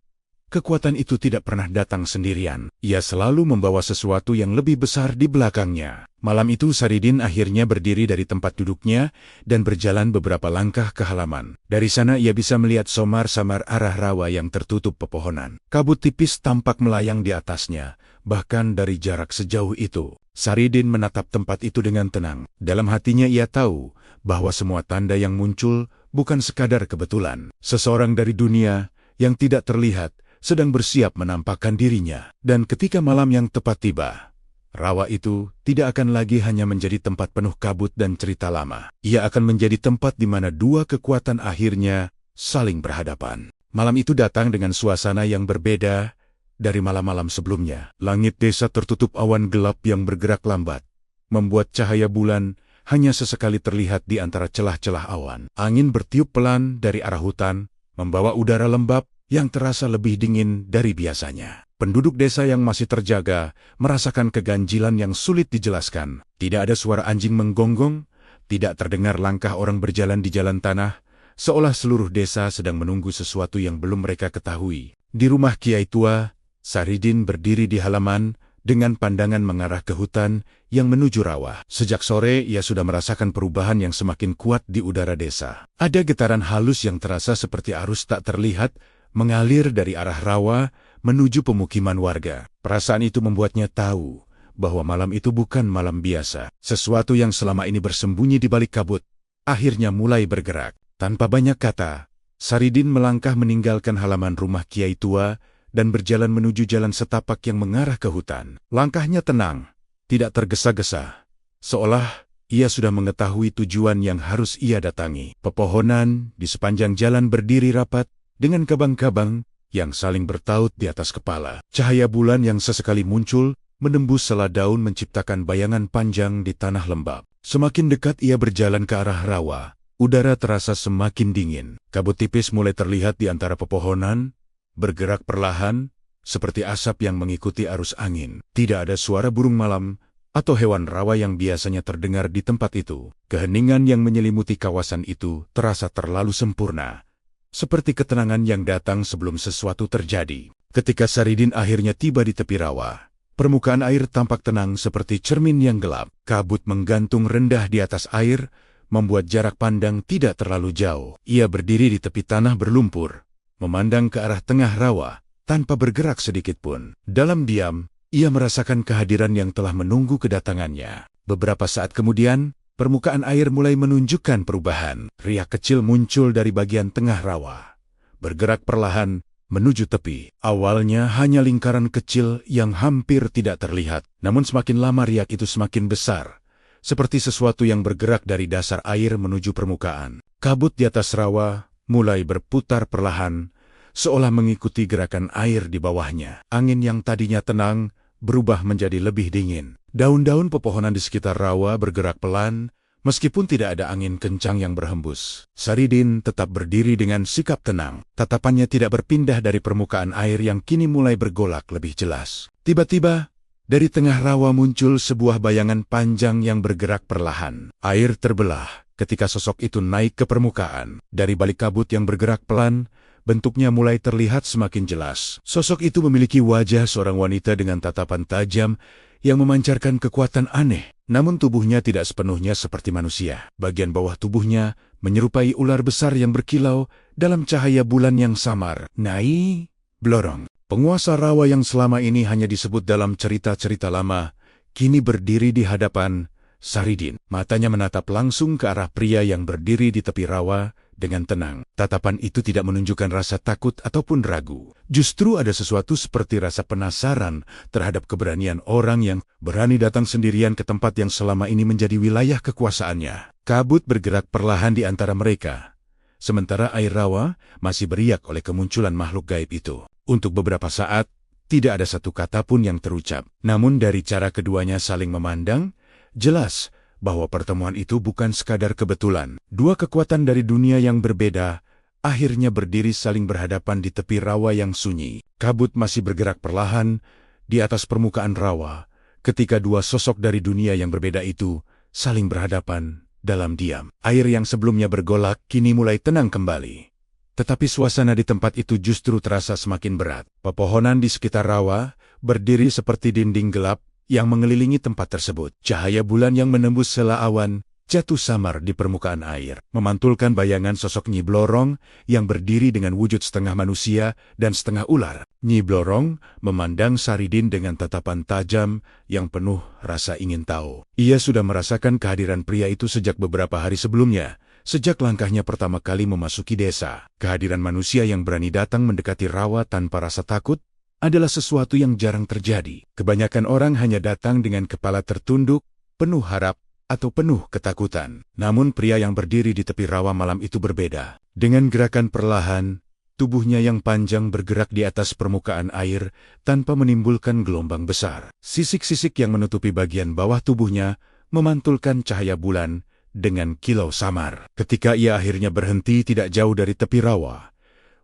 kekuatan itu tidak pernah datang sendirian. Ia selalu membawa sesuatu yang lebih besar di belakangnya. Malam itu Saridin akhirnya berdiri dari tempat duduknya dan berjalan beberapa langkah ke halaman. Dari sana ia bisa melihat samar-samar arah rawa yang tertutup pepohonan. Kabut tipis tampak melayang di atasnya, bahkan dari jarak sejauh itu. Saridin menatap tempat itu dengan tenang. Dalam hatinya ia tahu bahwa semua tanda yang muncul bukan sekadar kebetulan. Seseorang dari dunia yang tidak terlihat sedang bersiap menampakkan dirinya. Dan ketika malam yang tepat tiba, rawa itu tidak akan lagi hanya menjadi tempat penuh kabut dan cerita lama. Ia akan menjadi tempat di mana dua kekuatan akhirnya saling berhadapan. Malam itu datang dengan suasana yang berbeda dari malam-malam sebelumnya. Langit desa tertutup awan gelap yang bergerak lambat, membuat cahaya bulan hanya sesekali terlihat di antara celah-celah awan. Angin bertiup pelan dari arah hutan, membawa udara lembab yang terasa lebih dingin dari biasanya. Penduduk desa yang masih terjaga merasakan keganjilan yang sulit dijelaskan. Tidak ada suara anjing menggonggong, tidak terdengar langkah orang berjalan di jalan tanah, seolah seluruh desa sedang menunggu sesuatu yang belum mereka ketahui. Di rumah Kiai Tua, Saridin berdiri di halaman dengan pandangan mengarah ke hutan yang menuju rawa. Sejak sore ia sudah merasakan perubahan yang semakin kuat di udara desa. Ada getaran halus yang terasa seperti arus tak terlihat mengalir dari arah rawa menuju pemukiman warga. Perasaan itu membuatnya tahu bahwa malam itu bukan malam biasa. Sesuatu yang selama ini bersembunyi di balik kabut akhirnya mulai bergerak. Tanpa banyak kata, Saridin melangkah meninggalkan halaman rumah Kiai Tua dan berjalan menuju jalan setapak yang mengarah ke hutan. Langkahnya tenang, tidak tergesa-gesa, seolah ia sudah mengetahui tujuan yang harus ia datangi. Pepohonan di sepanjang jalan berdiri rapat dengan kabang-kabang yang saling bertaut di atas kepala. Cahaya bulan yang sesekali muncul menembus sela daun menciptakan bayangan panjang di tanah lembab. Semakin dekat ia berjalan ke arah rawa, udara terasa semakin dingin. Kabut tipis mulai terlihat di antara pepohonan, bergerak perlahan, seperti asap yang mengikuti arus angin. Tidak ada suara burung malam atau hewan rawa yang biasanya terdengar di tempat itu. Keheningan yang menyelimuti kawasan itu terasa terlalu sempurna, seperti ketenangan yang datang sebelum sesuatu terjadi. Ketika Saridin akhirnya tiba di tepi rawa, permukaan air tampak tenang seperti cermin yang gelap. Kabut menggantung rendah di atas air, membuat jarak pandang tidak terlalu jauh. Ia berdiri di tepi tanah berlumpur, memandang ke arah tengah rawa, tanpa bergerak sedikit pun. Dalam diam, ia merasakan kehadiran yang telah menunggu kedatangannya. Beberapa saat kemudian, permukaan air mulai menunjukkan perubahan. Riak kecil muncul dari bagian tengah rawa, bergerak perlahan menuju tepi. Awalnya hanya lingkaran kecil yang hampir tidak terlihat, namun semakin lama riak itu semakin besar, seperti sesuatu yang bergerak dari dasar air menuju permukaan. Kabut di atas rawa mulai berputar perlahan, seolah mengikuti gerakan air di bawahnya. Angin yang tadinya tenang berubah menjadi lebih dingin. Daun-daun pepohonan di sekitar rawa bergerak pelan, meskipun tidak ada angin kencang yang berhembus. Saridin tetap berdiri dengan sikap tenang. Tatapannya tidak berpindah dari permukaan air yang kini mulai bergolak lebih jelas. Tiba-tiba, dari tengah rawa muncul sebuah bayangan panjang yang bergerak perlahan. Air terbelah ketika sosok itu naik ke permukaan. Dari balik kabut yang bergerak pelan, bentuknya mulai terlihat semakin jelas. Sosok itu memiliki wajah seorang wanita dengan tatapan tajam yang memancarkan kekuatan aneh. Namun tubuhnya tidak sepenuhnya seperti manusia. Bagian bawah tubuhnya menyerupai ular besar yang berkilau dalam cahaya bulan yang samar. Nyai Blorong, penguasa rawa yang selama ini hanya disebut dalam cerita-cerita lama, kini berdiri di hadapan Saridin. Matanya menatap langsung ke arah pria yang berdiri di tepi rawa dengan tenang. Tatapan itu tidak menunjukkan rasa takut ataupun ragu. Justru ada sesuatu seperti rasa penasaran terhadap keberanian orang yang berani datang sendirian ke tempat yang selama ini menjadi wilayah kekuasaannya. Kabut bergerak perlahan di antara mereka, sementara air rawa masih beriak oleh kemunculan makhluk gaib itu. Untuk beberapa saat, tidak ada satu kata pun yang terucap. Namun dari cara keduanya saling memandang, jelas bahwa pertemuan itu bukan sekadar kebetulan. Dua kekuatan dari dunia yang berbeda akhirnya berdiri saling berhadapan di tepi rawa yang sunyi. Kabut masih bergerak perlahan di atas permukaan rawa ketika dua sosok dari dunia yang berbeda itu saling berhadapan dalam diam. Air yang sebelumnya bergolak kini mulai tenang kembali. Tetapi suasana di tempat itu justru terasa semakin berat. Pepohonan di sekitar rawa berdiri seperti dinding gelap yang mengelilingi tempat tersebut. Cahaya bulan yang menembus sela awan jatuh samar di permukaan air, memantulkan bayangan sosok Nyi Blorong yang berdiri dengan wujud setengah manusia dan setengah ular. Nyi Blorong memandang Saridin dengan tatapan tajam yang penuh rasa ingin tahu. Ia sudah merasakan kehadiran pria itu sejak beberapa hari sebelumnya, sejak langkahnya pertama kali memasuki desa. Kehadiran manusia yang berani datang mendekati rawa tanpa rasa takut adalah sesuatu yang jarang terjadi. Kebanyakan orang hanya datang dengan kepala tertunduk, penuh harap, atau penuh ketakutan. Namun pria yang berdiri di tepi rawa malam itu berbeda. Dengan gerakan perlahan, tubuhnya yang panjang bergerak di atas permukaan air tanpa menimbulkan gelombang besar. Sisik-sisik yang menutupi bagian bawah tubuhnya memantulkan cahaya bulan dengan kilau samar. Ketika ia akhirnya berhenti tidak jauh dari tepi rawa,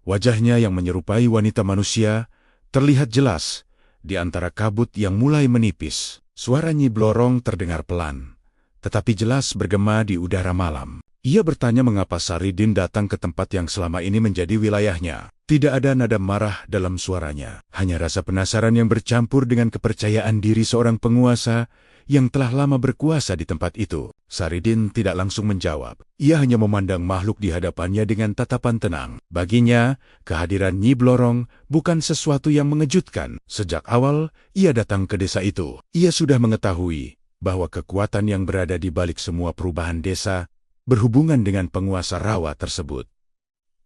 wajahnya yang menyerupai wanita manusia terlihat jelas di antara kabut yang mulai menipis. Suara Nyi Blorong terdengar pelan, tetapi jelas bergema di udara malam. Ia bertanya mengapa Saridin datang ke tempat yang selama ini menjadi wilayahnya. Tidak ada nada marah dalam suaranya, hanya rasa penasaran yang bercampur dengan kepercayaan diri seorang penguasa yang telah lama berkuasa di tempat itu. Saridin tidak langsung menjawab. Ia hanya memandang makhluk di hadapannya dengan tatapan tenang. Baginya, kehadiran Nyi Blorong bukan sesuatu yang mengejutkan. Sejak awal, ia datang ke desa itu. Ia sudah mengetahui bahwa kekuatan yang berada di balik semua perubahan desa berhubungan dengan penguasa rawa tersebut.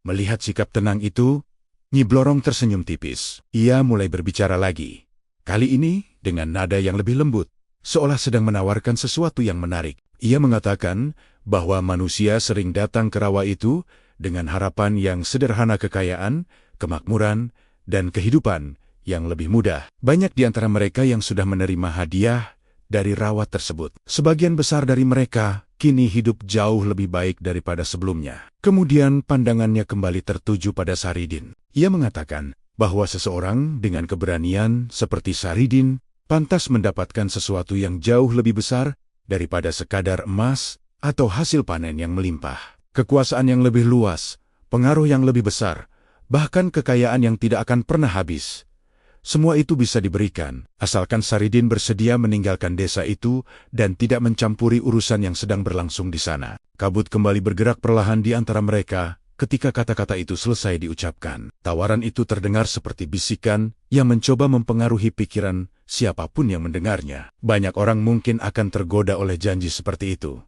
Melihat sikap tenang itu, Nyi Blorong tersenyum tipis. Ia mulai berbicara lagi. Kali ini dengan nada yang lebih lembut, seolah sedang menawarkan sesuatu yang menarik. Ia mengatakan bahwa manusia sering datang ke rawa itu dengan harapan yang sederhana, kekayaan, kemakmuran, dan kehidupan yang lebih mudah. Banyak di antara mereka yang sudah menerima hadiah dari rawa tersebut. Sebagian besar dari mereka kini hidup jauh lebih baik daripada sebelumnya. Kemudian pandangannya kembali tertuju pada Saridin. Ia mengatakan bahwa seseorang dengan keberanian seperti Saridin pantas mendapatkan sesuatu yang jauh lebih besar daripada sekadar emas atau hasil panen yang melimpah. Kekuasaan yang lebih luas, pengaruh yang lebih besar, bahkan kekayaan yang tidak akan pernah habis. Semua itu bisa diberikan, asalkan Saridin bersedia meninggalkan desa itu dan tidak mencampuri urusan yang sedang berlangsung di sana. Kabut kembali bergerak perlahan di antara mereka ketika kata-kata itu selesai diucapkan. Tawaran itu terdengar seperti bisikan yang mencoba mempengaruhi pikiran siapapun yang mendengarnya. Banyak orang mungkin akan tergoda oleh janji seperti itu,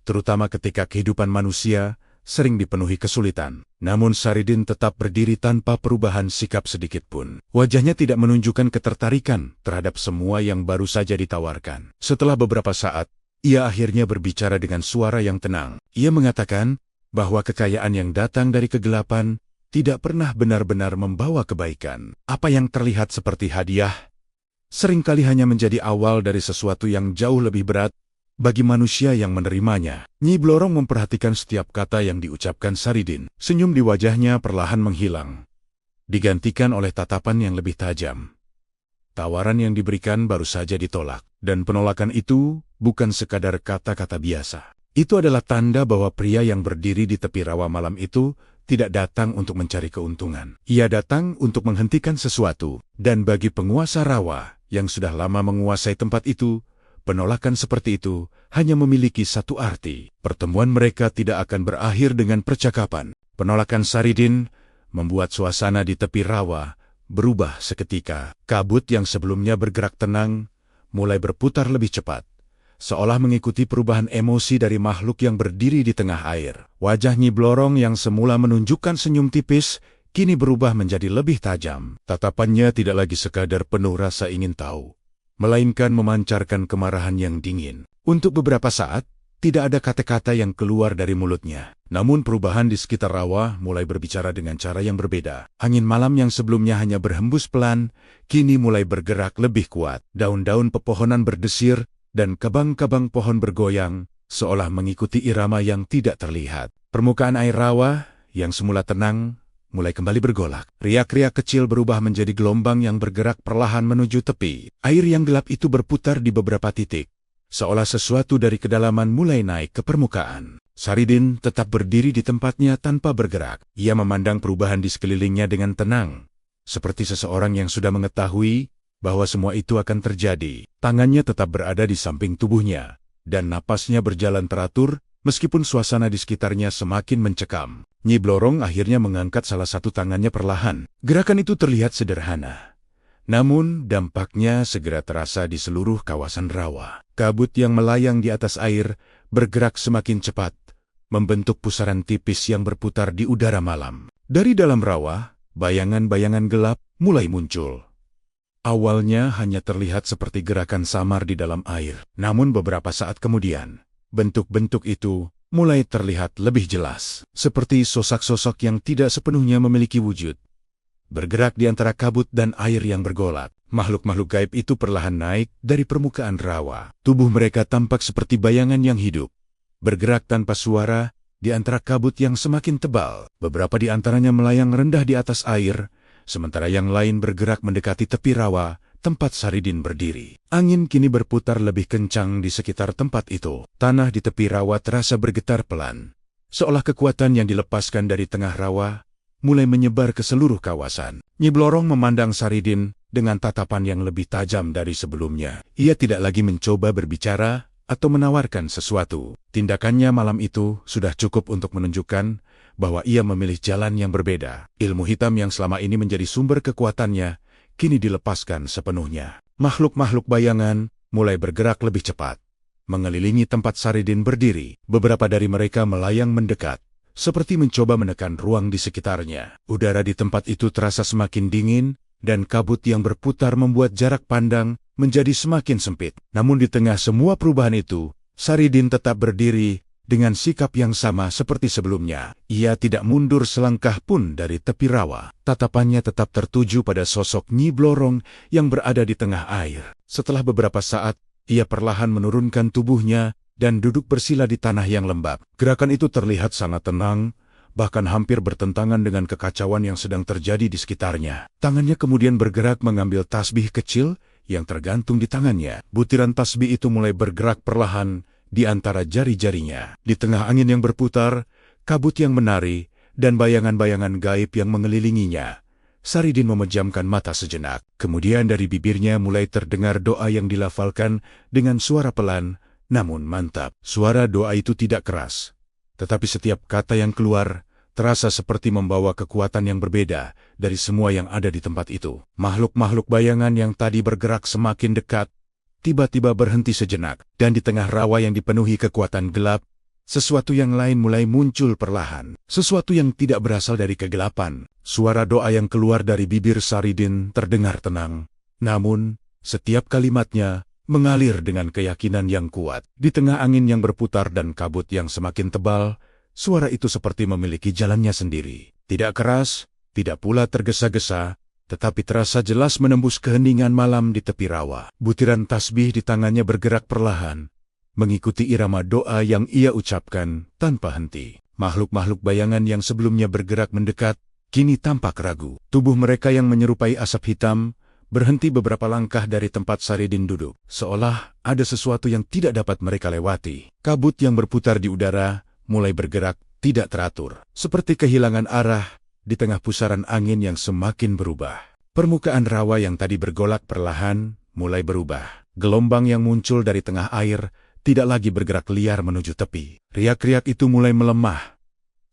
terutama ketika kehidupan manusia sering dipenuhi kesulitan. Namun Saridin tetap berdiri tanpa perubahan sikap sedikitpun. Wajahnya tidak menunjukkan ketertarikan terhadap semua yang baru saja ditawarkan. Setelah beberapa saat, ia akhirnya berbicara dengan suara yang tenang. Ia mengatakan bahwa kekayaan yang datang dari kegelapan tidak pernah benar-benar membawa kebaikan. Apa yang terlihat seperti hadiah seringkali hanya menjadi awal dari sesuatu yang jauh lebih berat bagi manusia yang menerimanya. Nyi Blorong memperhatikan setiap kata yang diucapkan Saridin. Senyum di wajahnya perlahan menghilang, digantikan oleh tatapan yang lebih tajam. Tawaran yang diberikan baru saja ditolak, dan penolakan itu bukan sekadar kata-kata biasa. Itu adalah tanda bahwa pria yang berdiri di tepi rawa malam itu tidak datang untuk mencari keuntungan. Ia datang untuk menghentikan sesuatu, dan bagi penguasa rawa yang sudah lama menguasai tempat itu, penolakan seperti itu hanya memiliki satu arti. Pertemuan mereka tidak akan berakhir dengan percakapan. Penolakan Saridin membuat suasana di tepi rawa berubah seketika. Kabut yang sebelumnya bergerak tenang mulai berputar lebih cepat, seolah mengikuti perubahan emosi dari makhluk yang berdiri di tengah air. Wajah Nyi Blorong yang semula menunjukkan senyum tipis kini berubah menjadi lebih tajam. Tatapannya tidak lagi sekadar penuh rasa ingin tahu, melainkan memancarkan kemarahan yang dingin. Untuk beberapa saat, tidak ada kata-kata yang keluar dari mulutnya. Namun perubahan di sekitar rawa mulai berbicara dengan cara yang berbeda. Angin malam yang sebelumnya hanya berhembus pelan, kini mulai bergerak lebih kuat. Daun-daun pepohonan berdesir, dan kabang-kabang pohon bergoyang, seolah mengikuti irama yang tidak terlihat. Permukaan air rawa, yang semula tenang, mulai kembali bergolak. Riak-riak kecil berubah menjadi gelombang yang bergerak perlahan menuju tepi. Air yang gelap itu berputar di beberapa titik, seolah sesuatu dari kedalaman mulai naik ke permukaan. Saridin tetap berdiri di tempatnya tanpa bergerak. Ia memandang perubahan di sekelilingnya dengan tenang, seperti seseorang yang sudah mengetahui bahwa semua itu akan terjadi. Tangannya tetap berada di samping tubuhnya, dan napasnya berjalan teratur meskipun suasana di sekitarnya semakin mencekam. Nyi Blorong akhirnya mengangkat salah satu tangannya perlahan. Gerakan itu terlihat sederhana, namun dampaknya segera terasa di seluruh kawasan rawa. Kabut yang melayang di atas air bergerak semakin cepat, membentuk pusaran tipis yang berputar di udara malam. Dari dalam rawa, bayangan-bayangan gelap mulai muncul. Awalnya hanya terlihat seperti gerakan samar di dalam air, namun beberapa saat kemudian, bentuk-bentuk itu mulai terlihat lebih jelas, seperti sosok-sosok yang tidak sepenuhnya memiliki wujud, bergerak di antara kabut dan air yang bergolak. Makhluk-makhluk gaib itu perlahan naik dari permukaan rawa. Tubuh mereka tampak seperti bayangan yang hidup, bergerak tanpa suara di antara kabut yang semakin tebal. Beberapa di antaranya melayang rendah di atas air, sementara yang lain bergerak mendekati tepi rawa tempat Saridin berdiri. Angin kini berputar lebih kencang di sekitar tempat itu. Tanah di tepi rawa terasa bergetar pelan, seolah kekuatan yang dilepaskan dari tengah rawa mulai menyebar ke seluruh kawasan. Nyi Blorong memandang Saridin dengan tatapan yang lebih tajam dari sebelumnya. Ia tidak lagi mencoba berbicara atau menawarkan sesuatu. Tindakannya malam itu sudah cukup untuk menunjukkan bahwa ia memilih jalan yang berbeda. Ilmu hitam yang selama ini menjadi sumber kekuatannya kini dilepaskan sepenuhnya. Makhluk-makhluk bayangan mulai bergerak lebih cepat, mengelilingi tempat Saridin berdiri. Beberapa dari mereka melayang mendekat, seperti mencoba menekan ruang di sekitarnya. Udara di tempat itu terasa semakin dingin, dan kabut yang berputar membuat jarak pandang menjadi semakin sempit. Namun di tengah semua perubahan itu, Saridin tetap berdiri dengan sikap yang sama seperti sebelumnya. Ia tidak mundur selangkah pun dari tepi rawa. Tatapannya tetap tertuju pada sosok Nyi Blorong yang berada di tengah air. Setelah beberapa saat, ia perlahan menurunkan tubuhnya dan duduk bersila di tanah yang lembab. Gerakan itu terlihat sangat tenang, bahkan hampir bertentangan dengan kekacauan yang sedang terjadi di sekitarnya. Tangannya kemudian bergerak mengambil tasbih kecil yang tergantung di tangannya. Butiran tasbih itu mulai bergerak perlahan di antara jari-jarinya. Di tengah angin yang berputar, kabut yang menari, dan bayangan-bayangan gaib yang mengelilinginya, Saridin memejamkan mata sejenak. Kemudian dari bibirnya mulai terdengar doa yang dilafalkan dengan suara pelan, namun mantap. Suara doa itu tidak keras, tetapi setiap kata yang keluar terasa seperti membawa kekuatan yang berbeda dari semua yang ada di tempat itu. Makhluk-makhluk bayangan yang tadi bergerak semakin dekat, tiba-tiba berhenti sejenak, dan di tengah rawa yang dipenuhi kekuatan gelap, sesuatu yang lain mulai muncul perlahan. Sesuatu yang tidak berasal dari kegelapan. Suara doa yang keluar dari bibir Saridin terdengar tenang, namun setiap kalimatnya mengalir dengan keyakinan yang kuat. Di tengah angin yang berputar dan kabut yang semakin tebal, suara itu seperti memiliki jalannya sendiri. Tidak keras, tidak pula tergesa-gesa, tetapi terasa jelas menembus keheningan malam di tepi rawa. Butiran tasbih di tangannya bergerak perlahan, mengikuti irama doa yang ia ucapkan tanpa henti. Makhluk-makhluk bayangan yang sebelumnya bergerak mendekat, kini tampak ragu. Tubuh mereka yang menyerupai asap hitam berhenti beberapa langkah dari tempat Saridin duduk, seolah ada sesuatu yang tidak dapat mereka lewati. Kabut yang berputar di udara mulai bergerak tidak teratur, seperti kehilangan arah di tengah pusaran angin yang semakin berubah. Permukaan rawa yang tadi bergolak perlahan mulai berubah. Gelombang yang muncul dari tengah air tidak lagi bergerak liar menuju tepi. Riak-riak itu mulai melemah,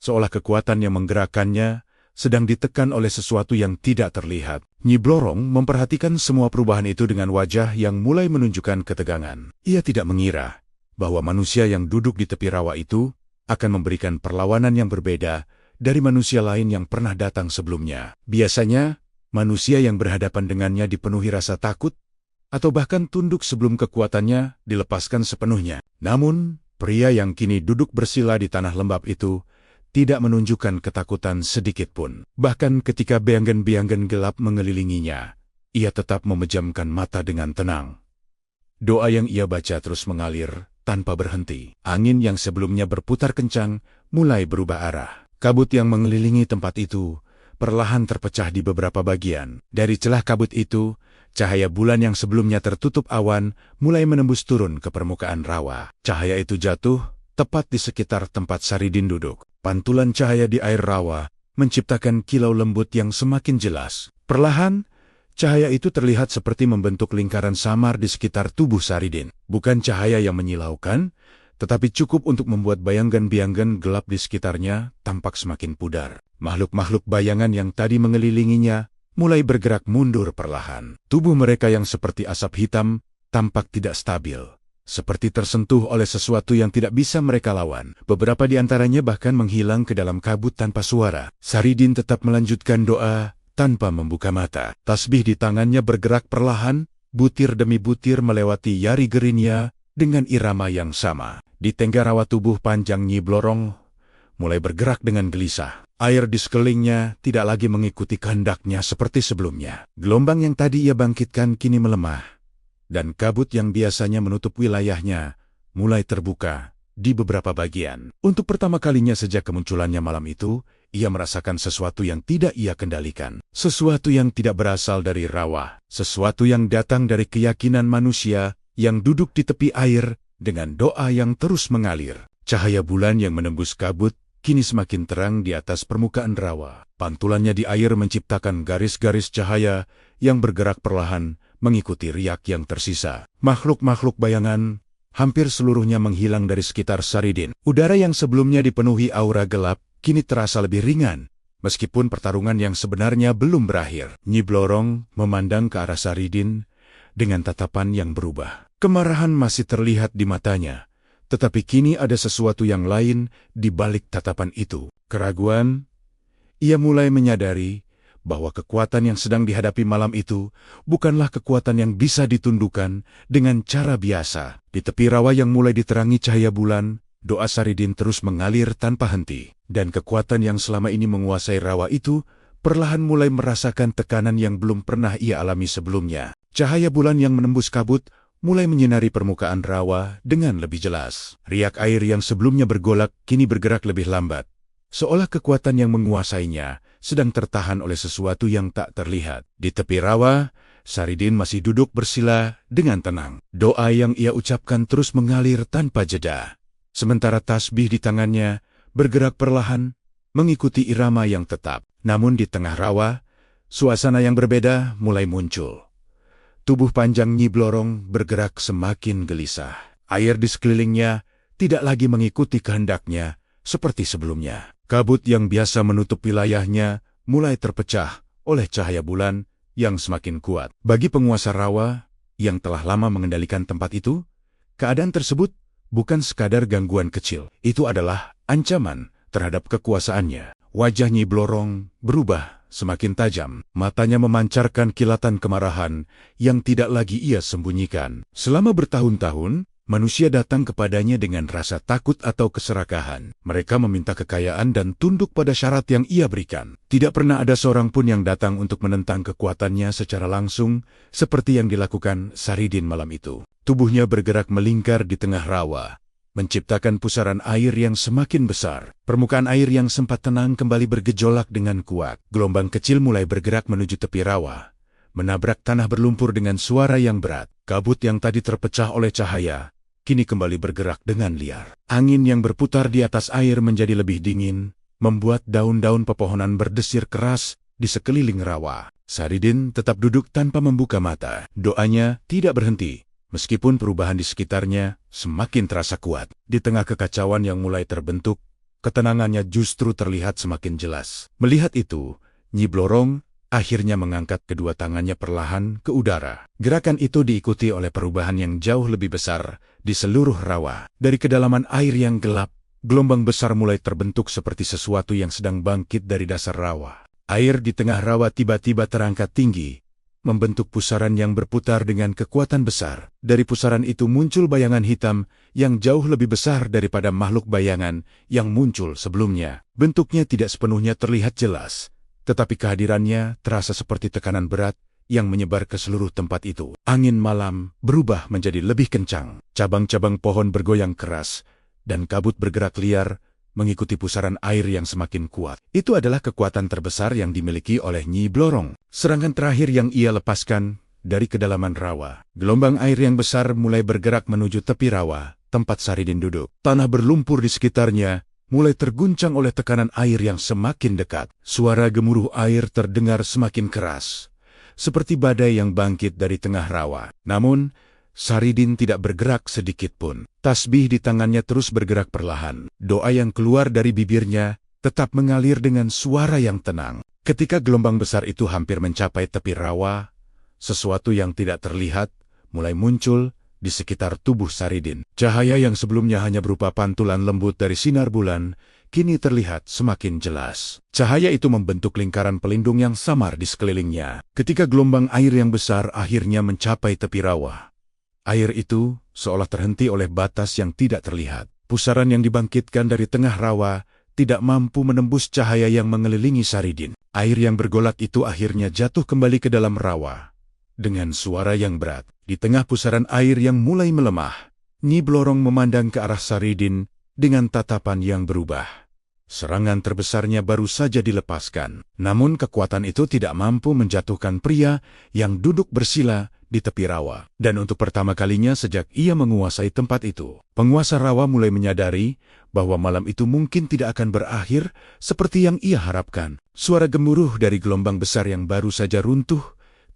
seolah kekuatan yang menggerakkannya sedang ditekan oleh sesuatu yang tidak terlihat. Nyi Blorong memperhatikan semua perubahan itu dengan wajah yang mulai menunjukkan ketegangan. Ia tidak mengira bahwa manusia yang duduk di tepi rawa itu akan memberikan perlawanan yang berbeda dari manusia lain yang pernah datang sebelumnya. Biasanya, manusia yang berhadapan dengannya dipenuhi rasa takut, atau bahkan tunduk sebelum kekuatannya dilepaskan sepenuhnya. Namun, pria yang kini duduk bersila di tanah lembab itu tidak menunjukkan ketakutan sedikit pun. Bahkan ketika biangan-biangan gelap mengelilinginya, ia tetap memejamkan mata dengan tenang. Doa yang ia baca terus mengalir tanpa berhenti. Angin yang sebelumnya berputar kencang mulai berubah arah. Kabut yang mengelilingi tempat itu perlahan terpecah di beberapa bagian. Dari celah kabut itu, cahaya bulan yang sebelumnya tertutup awan mulai menembus turun ke permukaan rawa. Cahaya itu jatuh tepat di sekitar tempat Saridin duduk. Pantulan cahaya di air rawa menciptakan kilau lembut yang semakin jelas. Perlahan, cahaya itu terlihat seperti membentuk lingkaran samar di sekitar tubuh Saridin. Bukan cahaya yang menyilaukan, tetapi cukup untuk membuat bayangan-bayangan gelap di sekitarnya tampak semakin pudar. Makhluk-makhluk bayangan yang tadi mengelilinginya mulai bergerak mundur perlahan. Tubuh mereka yang seperti asap hitam tampak tidak stabil, seperti tersentuh oleh sesuatu yang tidak bisa mereka lawan. Beberapa di antaranya bahkan menghilang ke dalam kabut tanpa suara. Saridin tetap melanjutkan doa tanpa membuka mata. Tasbih di tangannya bergerak perlahan, butir demi butir melewati jari gerinya dengan irama yang sama. Di tengah rawa tubuh panjang Nyi Blorong mulai bergerak dengan gelisah. Air di sekelilingnya tidak lagi mengikuti kehendaknya seperti sebelumnya. Gelombang yang tadi ia bangkitkan kini melemah, dan kabut yang biasanya menutup wilayahnya mulai terbuka di beberapa bagian. Untuk pertama kalinya sejak kemunculannya malam itu, ia merasakan sesuatu yang tidak ia kendalikan. Sesuatu yang tidak berasal dari rawa. Sesuatu yang datang dari keyakinan manusia yang duduk di tepi air dengan doa yang terus mengalir. Cahaya bulan yang menembus kabut kini semakin terang di atas permukaan rawa. Pantulannya di air menciptakan garis-garis cahaya yang bergerak perlahan mengikuti riak yang tersisa. Makhluk-makhluk bayangan hampir seluruhnya menghilang dari sekitar Saridin. Udara yang sebelumnya dipenuhi aura gelap kini terasa lebih ringan, meskipun pertarungan yang sebenarnya belum berakhir. Nyi Blorong memandang ke arah Saridin dengan tatapan yang berubah. Kemarahan masih terlihat di matanya, tetapi kini ada sesuatu yang lain di balik tatapan itu. Keraguan. Ia mulai menyadari bahwa kekuatan yang sedang dihadapi malam itu bukanlah kekuatan yang bisa ditundukkan dengan cara biasa. Di tepi rawa yang mulai diterangi cahaya bulan, doa Saridin terus mengalir tanpa henti. Dan kekuatan yang selama ini menguasai rawa itu perlahan mulai merasakan tekanan yang belum pernah ia alami sebelumnya. Cahaya bulan yang menembus kabut mulai menyinari permukaan rawa dengan lebih jelas. Riak air yang sebelumnya bergolak kini bergerak lebih lambat, seolah kekuatan yang menguasainya sedang tertahan oleh sesuatu yang tak terlihat. Di tepi rawa, Saridin masih duduk bersila dengan tenang. Doa yang ia ucapkan terus mengalir tanpa jeda. Sementara tasbih di tangannya bergerak perlahan, mengikuti irama yang tetap. Namun di tengah rawa, suasana yang berbeda mulai muncul. Tubuh panjang Nyi Blorong bergerak semakin gelisah. Air di sekelilingnya tidak lagi mengikuti kehendaknya seperti sebelumnya. Kabut yang biasa menutup wilayahnya mulai terpecah oleh cahaya bulan yang semakin kuat. Bagi penguasa rawa yang telah lama mengendalikan tempat itu, keadaan tersebut bukan sekadar gangguan kecil. Itu adalah ancaman terhadap kekuasaannya. Wajah Nyi Blorong berubah semakin tajam. Matanya memancarkan kilatan kemarahan yang tidak lagi ia sembunyikan. Selama bertahun-tahun, manusia datang kepadanya dengan rasa takut atau keserakahan. Mereka meminta kekayaan dan tunduk pada syarat yang ia berikan. Tidak pernah ada seorang pun yang datang untuk menentang kekuatannya secara langsung, seperti yang dilakukan Saridin malam itu. Tubuhnya bergerak melingkar di tengah rawa, menciptakan pusaran air yang semakin besar. Permukaan air yang sempat tenang kembali bergejolak dengan kuat. Gelombang kecil mulai bergerak menuju tepi rawa, menabrak tanah berlumpur dengan suara yang berat. Kabut yang tadi terpecah oleh cahaya kini kembali bergerak dengan liar. Angin yang berputar di atas air menjadi lebih dingin, membuat daun-daun pepohonan berdesir keras di sekeliling rawa. Saridin tetap duduk tanpa membuka mata. Doanya tidak berhenti, meskipun perubahan di sekitarnya semakin terasa kuat. Di tengah kekacauan yang mulai terbentuk, ketenangannya justru terlihat semakin jelas. Melihat itu, Nyi Blorong akhirnya mengangkat kedua tangannya perlahan ke udara. Gerakan itu diikuti oleh perubahan yang jauh lebih besar di seluruh rawa. Dari kedalaman air yang gelap, gelombang besar mulai terbentuk seperti sesuatu yang sedang bangkit dari dasar rawa. Air di tengah rawa tiba-tiba terangkat tinggi, membentuk pusaran yang berputar dengan kekuatan besar. Dari pusaran itu muncul bayangan hitam yang jauh lebih besar daripada makhluk bayangan yang muncul sebelumnya. Bentuknya tidak sepenuhnya terlihat jelas, tetapi kehadirannya terasa seperti tekanan berat yang menyebar ke seluruh tempat itu. Angin malam berubah menjadi lebih kencang. Cabang-cabang pohon bergoyang keras, dan kabut bergerak liar mengikuti pusaran air yang semakin kuat. Itu adalah kekuatan terbesar yang dimiliki oleh Nyi Blorong. Serangan terakhir yang ia lepaskan dari kedalaman rawa. Gelombang air yang besar mulai bergerak menuju tepi rawa, tempat Saridin duduk. Tanah berlumpur di sekitarnya mulai terguncang oleh tekanan air yang semakin dekat. Suara gemuruh air terdengar semakin keras, seperti badai yang bangkit dari tengah rawa. Namun, Saridin tidak bergerak sedikit pun. Tasbih di tangannya terus bergerak perlahan. Doa yang keluar dari bibirnya tetap mengalir dengan suara yang tenang. Ketika gelombang besar itu hampir mencapai tepi rawa, sesuatu yang tidak terlihat mulai muncul di sekitar tubuh Saridin. Cahaya yang sebelumnya hanya berupa pantulan lembut dari sinar bulan, kini terlihat semakin jelas. Cahaya itu membentuk lingkaran pelindung yang samar di sekelilingnya. Ketika gelombang air yang besar akhirnya mencapai tepi rawa, air itu seolah terhenti oleh batas yang tidak terlihat. Pusaran yang dibangkitkan dari tengah rawa tidak mampu menembus cahaya yang mengelilingi Saridin. Air yang bergolak itu akhirnya jatuh kembali ke dalam rawa dengan suara yang berat. Di tengah pusaran air yang mulai melemah, Nyi Blorong memandang ke arah Saridin dengan tatapan yang berubah. Serangan terbesarnya baru saja dilepaskan, namun kekuatan itu tidak mampu menjatuhkan pria yang duduk bersila di tepi rawa. Dan untuk pertama kalinya sejak ia menguasai tempat itu, penguasa rawa mulai menyadari bahwa malam itu mungkin tidak akan berakhir seperti yang ia harapkan. Suara gemuruh dari gelombang besar yang baru saja runtuh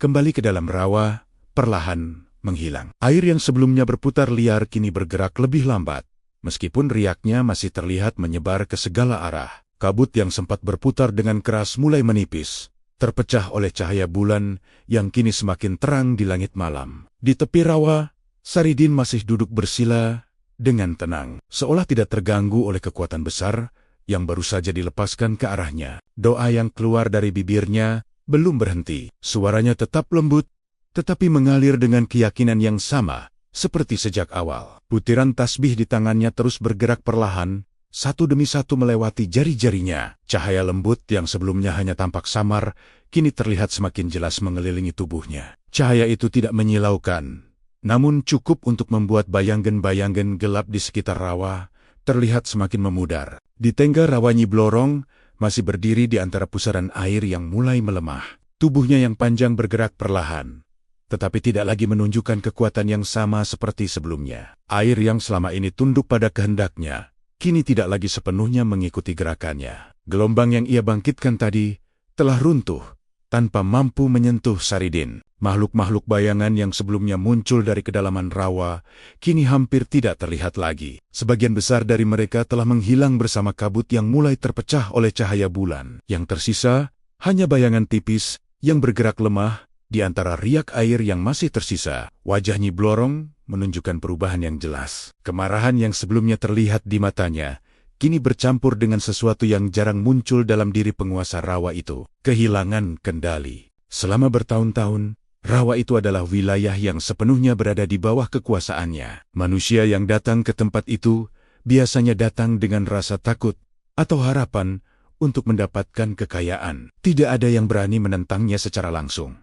kembali ke dalam rawa perlahan menghilang. Air yang sebelumnya berputar liar kini bergerak lebih lambat. Meskipun riaknya masih terlihat menyebar ke segala arah, kabut yang sempat berputar dengan keras mulai menipis, terpecah oleh cahaya bulan yang kini semakin terang di langit malam. Di tepi rawa, Saridin masih duduk bersila dengan tenang, seolah tidak terganggu oleh kekuatan besar yang baru saja dilepaskan ke arahnya. Doa yang keluar dari bibirnya belum berhenti. Suaranya tetap lembut, tetapi mengalir dengan keyakinan yang sama seperti sejak awal. Butiran tasbih di tangannya terus bergerak perlahan, satu demi satu melewati jari-jarinya. Cahaya lembut yang sebelumnya hanya tampak samar, kini terlihat semakin jelas mengelilingi tubuhnya. Cahaya itu tidak menyilaukan, namun cukup untuk membuat bayangan-bayangan gelap di sekitar rawa terlihat semakin memudar. Di tengah rawa Nyi Blorong masih berdiri di antara pusaran air yang mulai melemah. Tubuhnya yang panjang bergerak perlahan, tetapi tidak lagi menunjukkan kekuatan yang sama seperti sebelumnya. Air yang selama ini tunduk pada kehendaknya, kini tidak lagi sepenuhnya mengikuti gerakannya. Gelombang yang ia bangkitkan tadi telah runtuh tanpa mampu menyentuh Saridin. Makhluk-makhluk bayangan yang sebelumnya muncul dari kedalaman rawa, kini hampir tidak terlihat lagi. Sebagian besar dari mereka telah menghilang bersama kabut yang mulai terpecah oleh cahaya bulan. Yang tersisa hanya bayangan tipis yang bergerak lemah di antara riak air yang masih tersisa. Wajah Nyi Blorong menunjukkan perubahan yang jelas. Kemarahan yang sebelumnya terlihat di matanya kini bercampur dengan sesuatu yang jarang muncul dalam diri penguasa rawa itu. Kehilangan kendali. Selama bertahun-tahun, rawa itu adalah wilayah yang sepenuhnya berada di bawah kekuasaannya. Manusia yang datang ke tempat itu biasanya datang dengan rasa takut atau harapan untuk mendapatkan kekayaan. Tidak ada yang berani menentangnya secara langsung.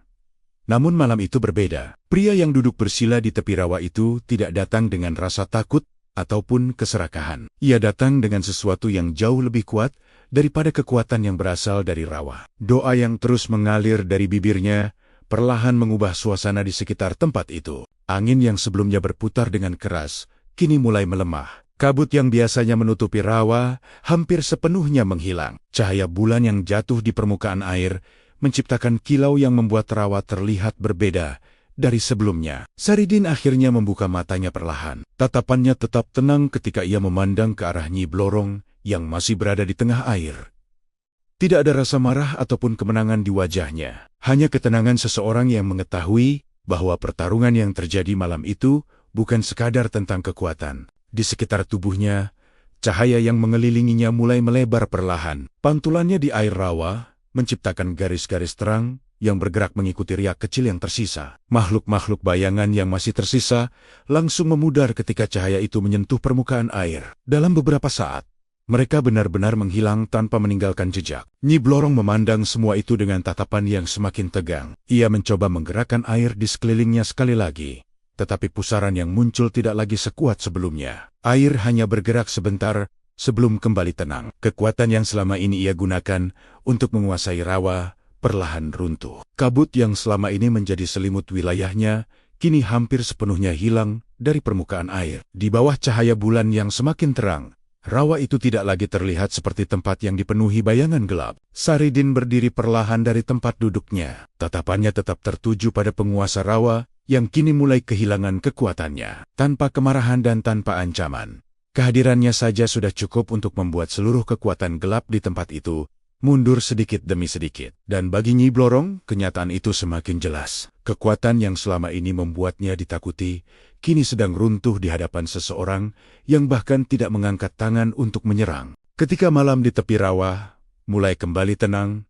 Namun malam itu berbeda. Pria yang duduk bersila di tepi rawa itu tidak datang dengan rasa takut ataupun keserakahan. Ia datang dengan sesuatu yang jauh lebih kuat daripada kekuatan yang berasal dari rawa. Doa yang terus mengalir dari bibirnya perlahan mengubah suasana di sekitar tempat itu. Angin yang sebelumnya berputar dengan keras, kini mulai melemah. Kabut yang biasanya menutupi rawa hampir sepenuhnya menghilang. Cahaya bulan yang jatuh di permukaan air menciptakan kilau yang membuat rawa terlihat berbeda dari sebelumnya. Saridin akhirnya membuka matanya perlahan. Tatapannya tetap tenang ketika ia memandang ke arah Nyi Blorong yang masih berada di tengah air. Tidak ada rasa marah ataupun kemenangan di wajahnya. Hanya ketenangan seseorang yang mengetahui bahwa pertarungan yang terjadi malam itu bukan sekadar tentang kekuatan. Di sekitar tubuhnya, cahaya yang mengelilinginya mulai melebar perlahan. Pantulannya di air rawa menciptakan garis-garis terang yang bergerak mengikuti riak kecil yang tersisa. Makhluk-makhluk bayangan yang masih tersisa langsung memudar ketika cahaya itu menyentuh permukaan air. Dalam beberapa saat, mereka benar-benar menghilang tanpa meninggalkan jejak. Nyi Blorong memandang semua itu dengan tatapan yang semakin tegang. Ia mencoba menggerakkan air di sekelilingnya sekali lagi, tetapi pusaran yang muncul tidak lagi sekuat sebelumnya. Air hanya bergerak sebentar sebelum kembali tenang. Kekuatan yang selama ini ia gunakan untuk menguasai rawa perlahan runtuh. Kabut yang selama ini menjadi selimut wilayahnya kini hampir sepenuhnya hilang dari permukaan air. Di bawah cahaya bulan yang semakin terang, rawa itu tidak lagi terlihat seperti tempat yang dipenuhi bayangan gelap. Saridin berdiri perlahan dari tempat duduknya. Tatapannya tetap tertuju pada penguasa rawa yang kini mulai kehilangan kekuatannya. Tanpa kemarahan dan tanpa ancaman, kehadirannya saja sudah cukup untuk membuat seluruh kekuatan gelap di tempat itu mundur sedikit demi sedikit. Dan bagi Nyi Blorong, kenyataan itu semakin jelas. Kekuatan yang selama ini membuatnya ditakuti, kini sedang runtuh di hadapan seseorang yang bahkan tidak mengangkat tangan untuk menyerang. Ketika malam di tepi rawa mulai kembali tenang,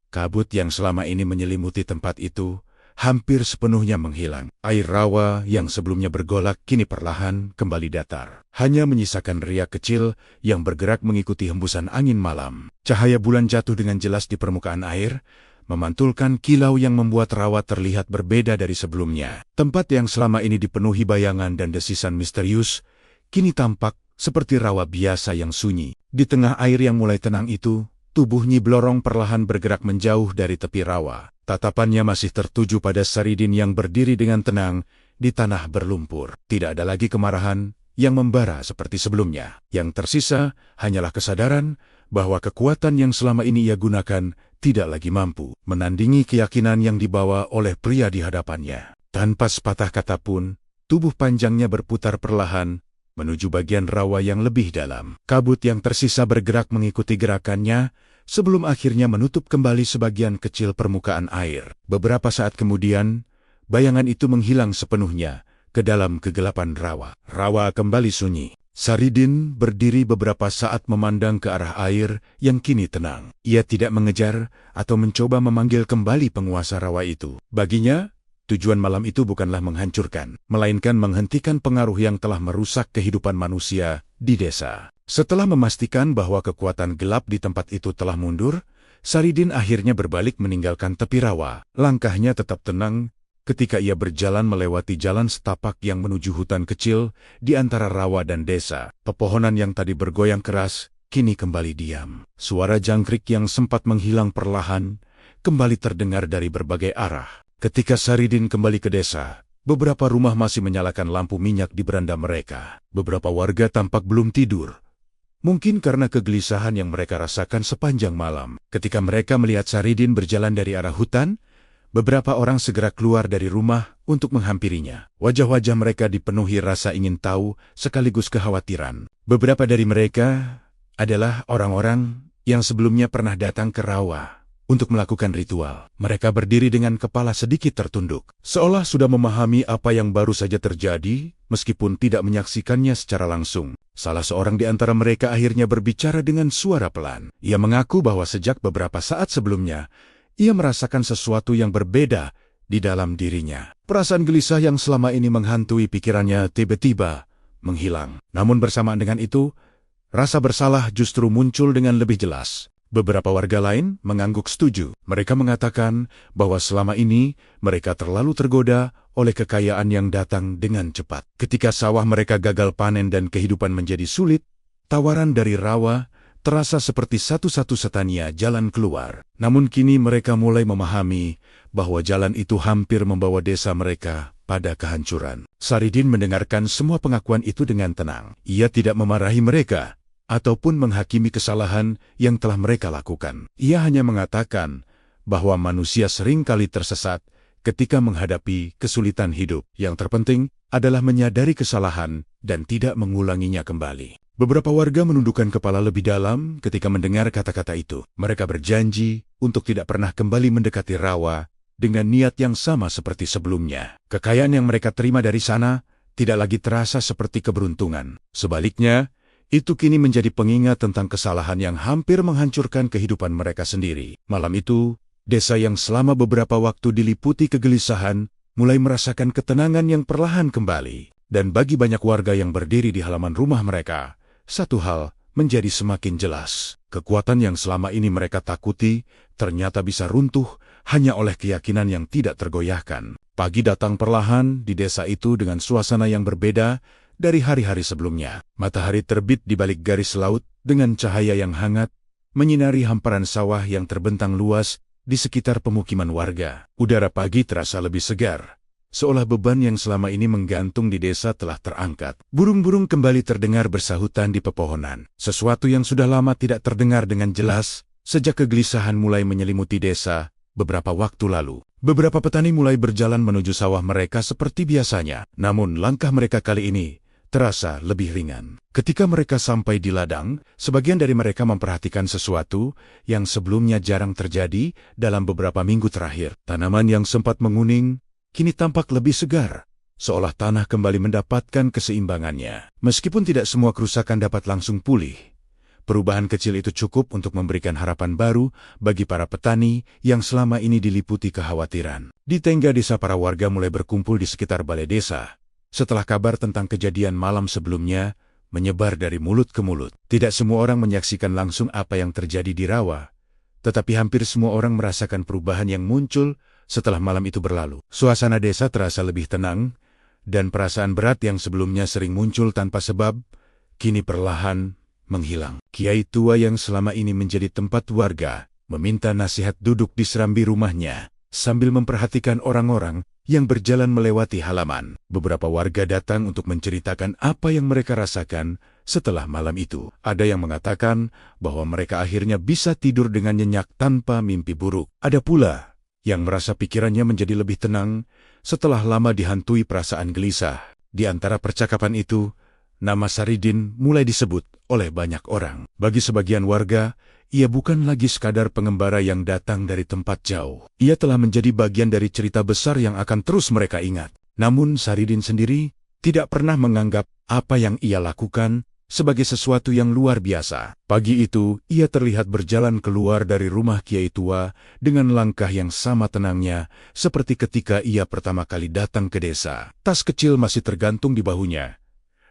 kabut yang selama ini menyelimuti tempat itu hampir sepenuhnya menghilang. Air rawa yang sebelumnya bergolak kini perlahan kembali datar. Hanya menyisakan riak kecil yang bergerak mengikuti hembusan angin malam. Cahaya bulan jatuh dengan jelas di permukaan air, memantulkan kilau yang membuat rawa terlihat berbeda dari sebelumnya. Tempat yang selama ini dipenuhi bayangan dan desisan misterius, kini tampak seperti rawa biasa yang sunyi. Di tengah air yang mulai tenang itu, tubuh Nyi Blorong perlahan bergerak menjauh dari tepi rawa. Tatapannya masih tertuju pada Saridin yang berdiri dengan tenang di tanah berlumpur. Tidak ada lagi kemarahan yang membara seperti sebelumnya. Yang tersisa hanyalah kesadaran bahwa kekuatan yang selama ini ia gunakan tidak lagi mampu menandingi keyakinan yang dibawa oleh pria di hadapannya. Tanpa sepatah kata pun, tubuh panjangnya berputar perlahan menuju bagian rawa yang lebih dalam. Kabut yang tersisa bergerak mengikuti gerakannya sebelum akhirnya menutup kembali sebagian kecil permukaan air. Beberapa saat kemudian, bayangan itu menghilang sepenuhnya ke dalam kegelapan rawa. Rawa kembali sunyi. Saridin berdiri beberapa saat memandang ke arah air yang kini tenang. Ia tidak mengejar atau mencoba memanggil kembali penguasa rawa itu. Baginya, tujuan malam itu bukanlah menghancurkan, melainkan menghentikan pengaruh yang telah merusak kehidupan manusia di desa. Setelah memastikan bahwa kekuatan gelap di tempat itu telah mundur, Saridin akhirnya berbalik meninggalkan tepi rawa. Langkahnya tetap tenang ketika ia berjalan melewati jalan setapak yang menuju hutan kecil di antara rawa dan desa. Pepohonan yang tadi bergoyang keras kini kembali diam. Suara jangkrik yang sempat menghilang perlahan kembali terdengar dari berbagai arah. Ketika Saridin kembali ke desa, beberapa rumah masih menyalakan lampu minyak di beranda mereka. Beberapa warga tampak belum tidur. Mungkin karena kegelisahan yang mereka rasakan sepanjang malam. Ketika mereka melihat Saridin berjalan dari arah hutan, beberapa orang segera keluar dari rumah untuk menghampirinya. Wajah-wajah mereka dipenuhi rasa ingin tahu sekaligus kekhawatiran. Beberapa dari mereka adalah orang-orang yang sebelumnya pernah datang ke rawa untuk melakukan ritual. Mereka berdiri dengan kepala sedikit tertunduk, seolah sudah memahami apa yang baru saja terjadi, meskipun tidak menyaksikannya secara langsung. Salah seorang di antara mereka akhirnya berbicara dengan suara pelan. Ia mengaku bahwa sejak beberapa saat sebelumnya, ia merasakan sesuatu yang berbeda di dalam dirinya. Perasaan gelisah yang selama ini menghantui pikirannya tiba-tiba menghilang. Namun bersamaan dengan itu, rasa bersalah justru muncul dengan lebih jelas. Beberapa warga lain mengangguk setuju. Mereka mengatakan bahwa selama ini mereka terlalu tergoda oleh kekayaan yang datang dengan cepat. Ketika sawah mereka gagal panen dan kehidupan menjadi sulit, tawaran dari rawa terasa seperti satu-satunya jalan keluar. Namun kini mereka mulai memahami bahwa jalan itu hampir membawa desa mereka pada kehancuran. Saridin mendengarkan semua pengakuan itu dengan tenang. Ia tidak memarahi mereka ataupun menghakimi kesalahan yang telah mereka lakukan. Ia hanya mengatakan bahwa manusia sering kali tersesat ketika menghadapi kesulitan hidup. Yang terpenting adalah menyadari kesalahan dan tidak mengulanginya kembali. Beberapa warga menundukkan kepala lebih dalam ketika mendengar kata-kata itu. Mereka berjanji untuk tidak pernah kembali mendekati rawa dengan niat yang sama seperti sebelumnya. Kekayaan yang mereka terima dari sana tidak lagi terasa seperti keberuntungan. Sebaliknya, itu kini menjadi pengingat tentang kesalahan yang hampir menghancurkan kehidupan mereka sendiri. Malam itu, desa yang selama beberapa waktu diliputi kegelisahan mulai merasakan ketenangan yang perlahan kembali. Dan bagi banyak warga yang berdiri di halaman rumah mereka, satu hal menjadi semakin jelas. Kekuatan yang selama ini mereka takuti ternyata bisa runtuh hanya oleh keyakinan yang tidak tergoyahkan. Pagi datang perlahan di desa itu dengan suasana yang berbeda dari hari-hari sebelumnya. Matahari terbit di balik garis laut dengan cahaya yang hangat, menyinari hamparan sawah yang terbentang luas di sekitar pemukiman warga. Udara pagi terasa lebih segar, seolah beban yang selama ini menggantung di desa telah terangkat. Burung-burung kembali terdengar bersahutan di pepohonan. Sesuatu yang sudah lama tidak terdengar dengan jelas sejak kegelisahan mulai menyelimuti desa beberapa waktu lalu. Beberapa petani mulai berjalan menuju sawah mereka seperti biasanya. Namun langkah mereka kali ini terasa lebih ringan. Ketika mereka sampai di ladang, sebagian dari mereka memperhatikan sesuatu yang sebelumnya jarang terjadi dalam beberapa minggu terakhir. Tanaman yang sempat menguning kini tampak lebih segar, seolah tanah kembali mendapatkan keseimbangannya. Meskipun tidak semua kerusakan dapat langsung pulih, perubahan kecil itu cukup untuk memberikan harapan baru bagi para petani yang selama ini diliputi kekhawatiran. Di tengga desa, para warga mulai berkumpul di sekitar balai desa. Setelah kabar tentang kejadian malam sebelumnya menyebar dari mulut ke mulut. Tidak semua orang menyaksikan langsung apa yang terjadi di rawa, tetapi hampir semua orang merasakan perubahan yang muncul setelah malam itu berlalu. Suasana desa terasa lebih tenang, dan perasaan berat yang sebelumnya sering muncul tanpa sebab, kini perlahan menghilang. Kiai tua yang selama ini menjadi tempat warga meminta nasihat duduk di serambi rumahnya, sambil memperhatikan orang-orang yang berjalan melewati halaman. Beberapa warga datang untuk menceritakan apa yang mereka rasakan setelah malam itu. Ada yang mengatakan bahwa mereka akhirnya bisa tidur dengan nyenyak tanpa mimpi buruk. Ada pula yang merasa pikirannya menjadi lebih tenang setelah lama dihantui perasaan gelisah. Di antara percakapan itu, nama Saridin mulai disebut oleh banyak orang. Bagi sebagian warga, ia bukan lagi sekadar pengembara yang datang dari tempat jauh. Ia telah menjadi bagian dari cerita besar yang akan terus mereka ingat. Namun Saridin sendiri tidak pernah menganggap apa yang ia lakukan sebagai sesuatu yang luar biasa. Pagi itu, ia terlihat berjalan keluar dari rumah kiai tua dengan langkah yang sama tenangnya seperti ketika ia pertama kali datang ke desa. Tas kecil masih tergantung di bahunya,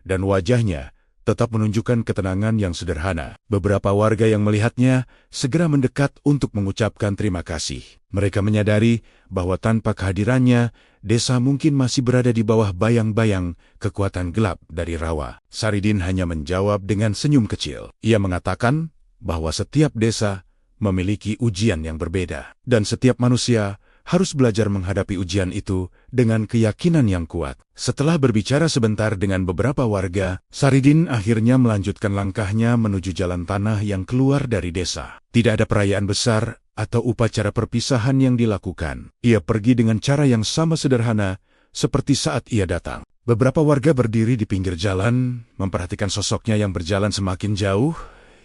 dan wajahnya tetap menunjukkan ketenangan yang sederhana. Beberapa warga yang melihatnya segera mendekat untuk mengucapkan terima kasih. Mereka menyadari bahwa tanpa kehadirannya, desa mungkin masih berada di bawah bayang-bayang kekuatan gelap dari rawa. Saridin hanya menjawab dengan senyum kecil. Ia mengatakan bahwa setiap desa memiliki ujian yang berbeda, dan setiap manusia harus belajar menghadapi ujian itu dengan keyakinan yang kuat. Setelah berbicara sebentar dengan beberapa warga, Saridin akhirnya melanjutkan langkahnya menuju jalan tanah yang keluar dari desa. Tidak ada perayaan besar atau upacara perpisahan yang dilakukan. Ia pergi dengan cara yang sama sederhana seperti saat ia datang. Beberapa warga berdiri di pinggir jalan, memperhatikan sosoknya yang berjalan semakin jauh,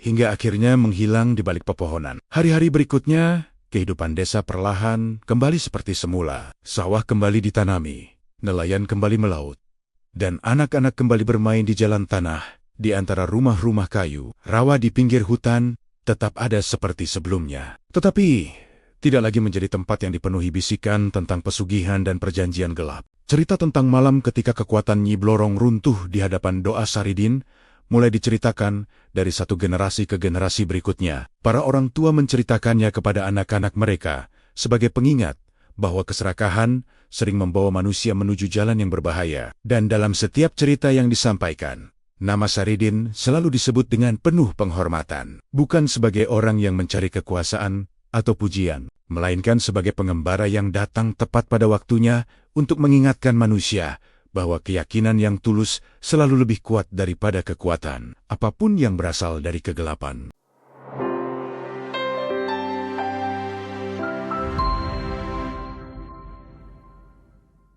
hingga akhirnya menghilang di balik pepohonan. Hari-hari berikutnya, kehidupan desa perlahan kembali seperti semula. Sawah kembali ditanami, nelayan kembali melaut, dan anak-anak kembali bermain di jalan tanah, di antara rumah-rumah kayu. Rawa di pinggir hutan tetap ada seperti sebelumnya. Tetapi, tidak lagi menjadi tempat yang dipenuhi bisikan tentang pesugihan dan perjanjian gelap. Cerita tentang malam ketika kekuatan Nyi Blorong runtuh di hadapan doa Saridin mulai diceritakan dari satu generasi ke generasi berikutnya. Para orang tua menceritakannya kepada anak-anak mereka sebagai pengingat bahwa keserakahan sering membawa manusia menuju jalan yang berbahaya. Dan dalam setiap cerita yang disampaikan, nama Saridin selalu disebut dengan penuh penghormatan. Bukan sebagai orang yang mencari kekuasaan atau pujian, melainkan sebagai pengembara yang datang tepat pada waktunya untuk mengingatkan manusia bahwa keyakinan yang tulus selalu lebih kuat daripada kekuatan, apapun yang berasal dari kegelapan.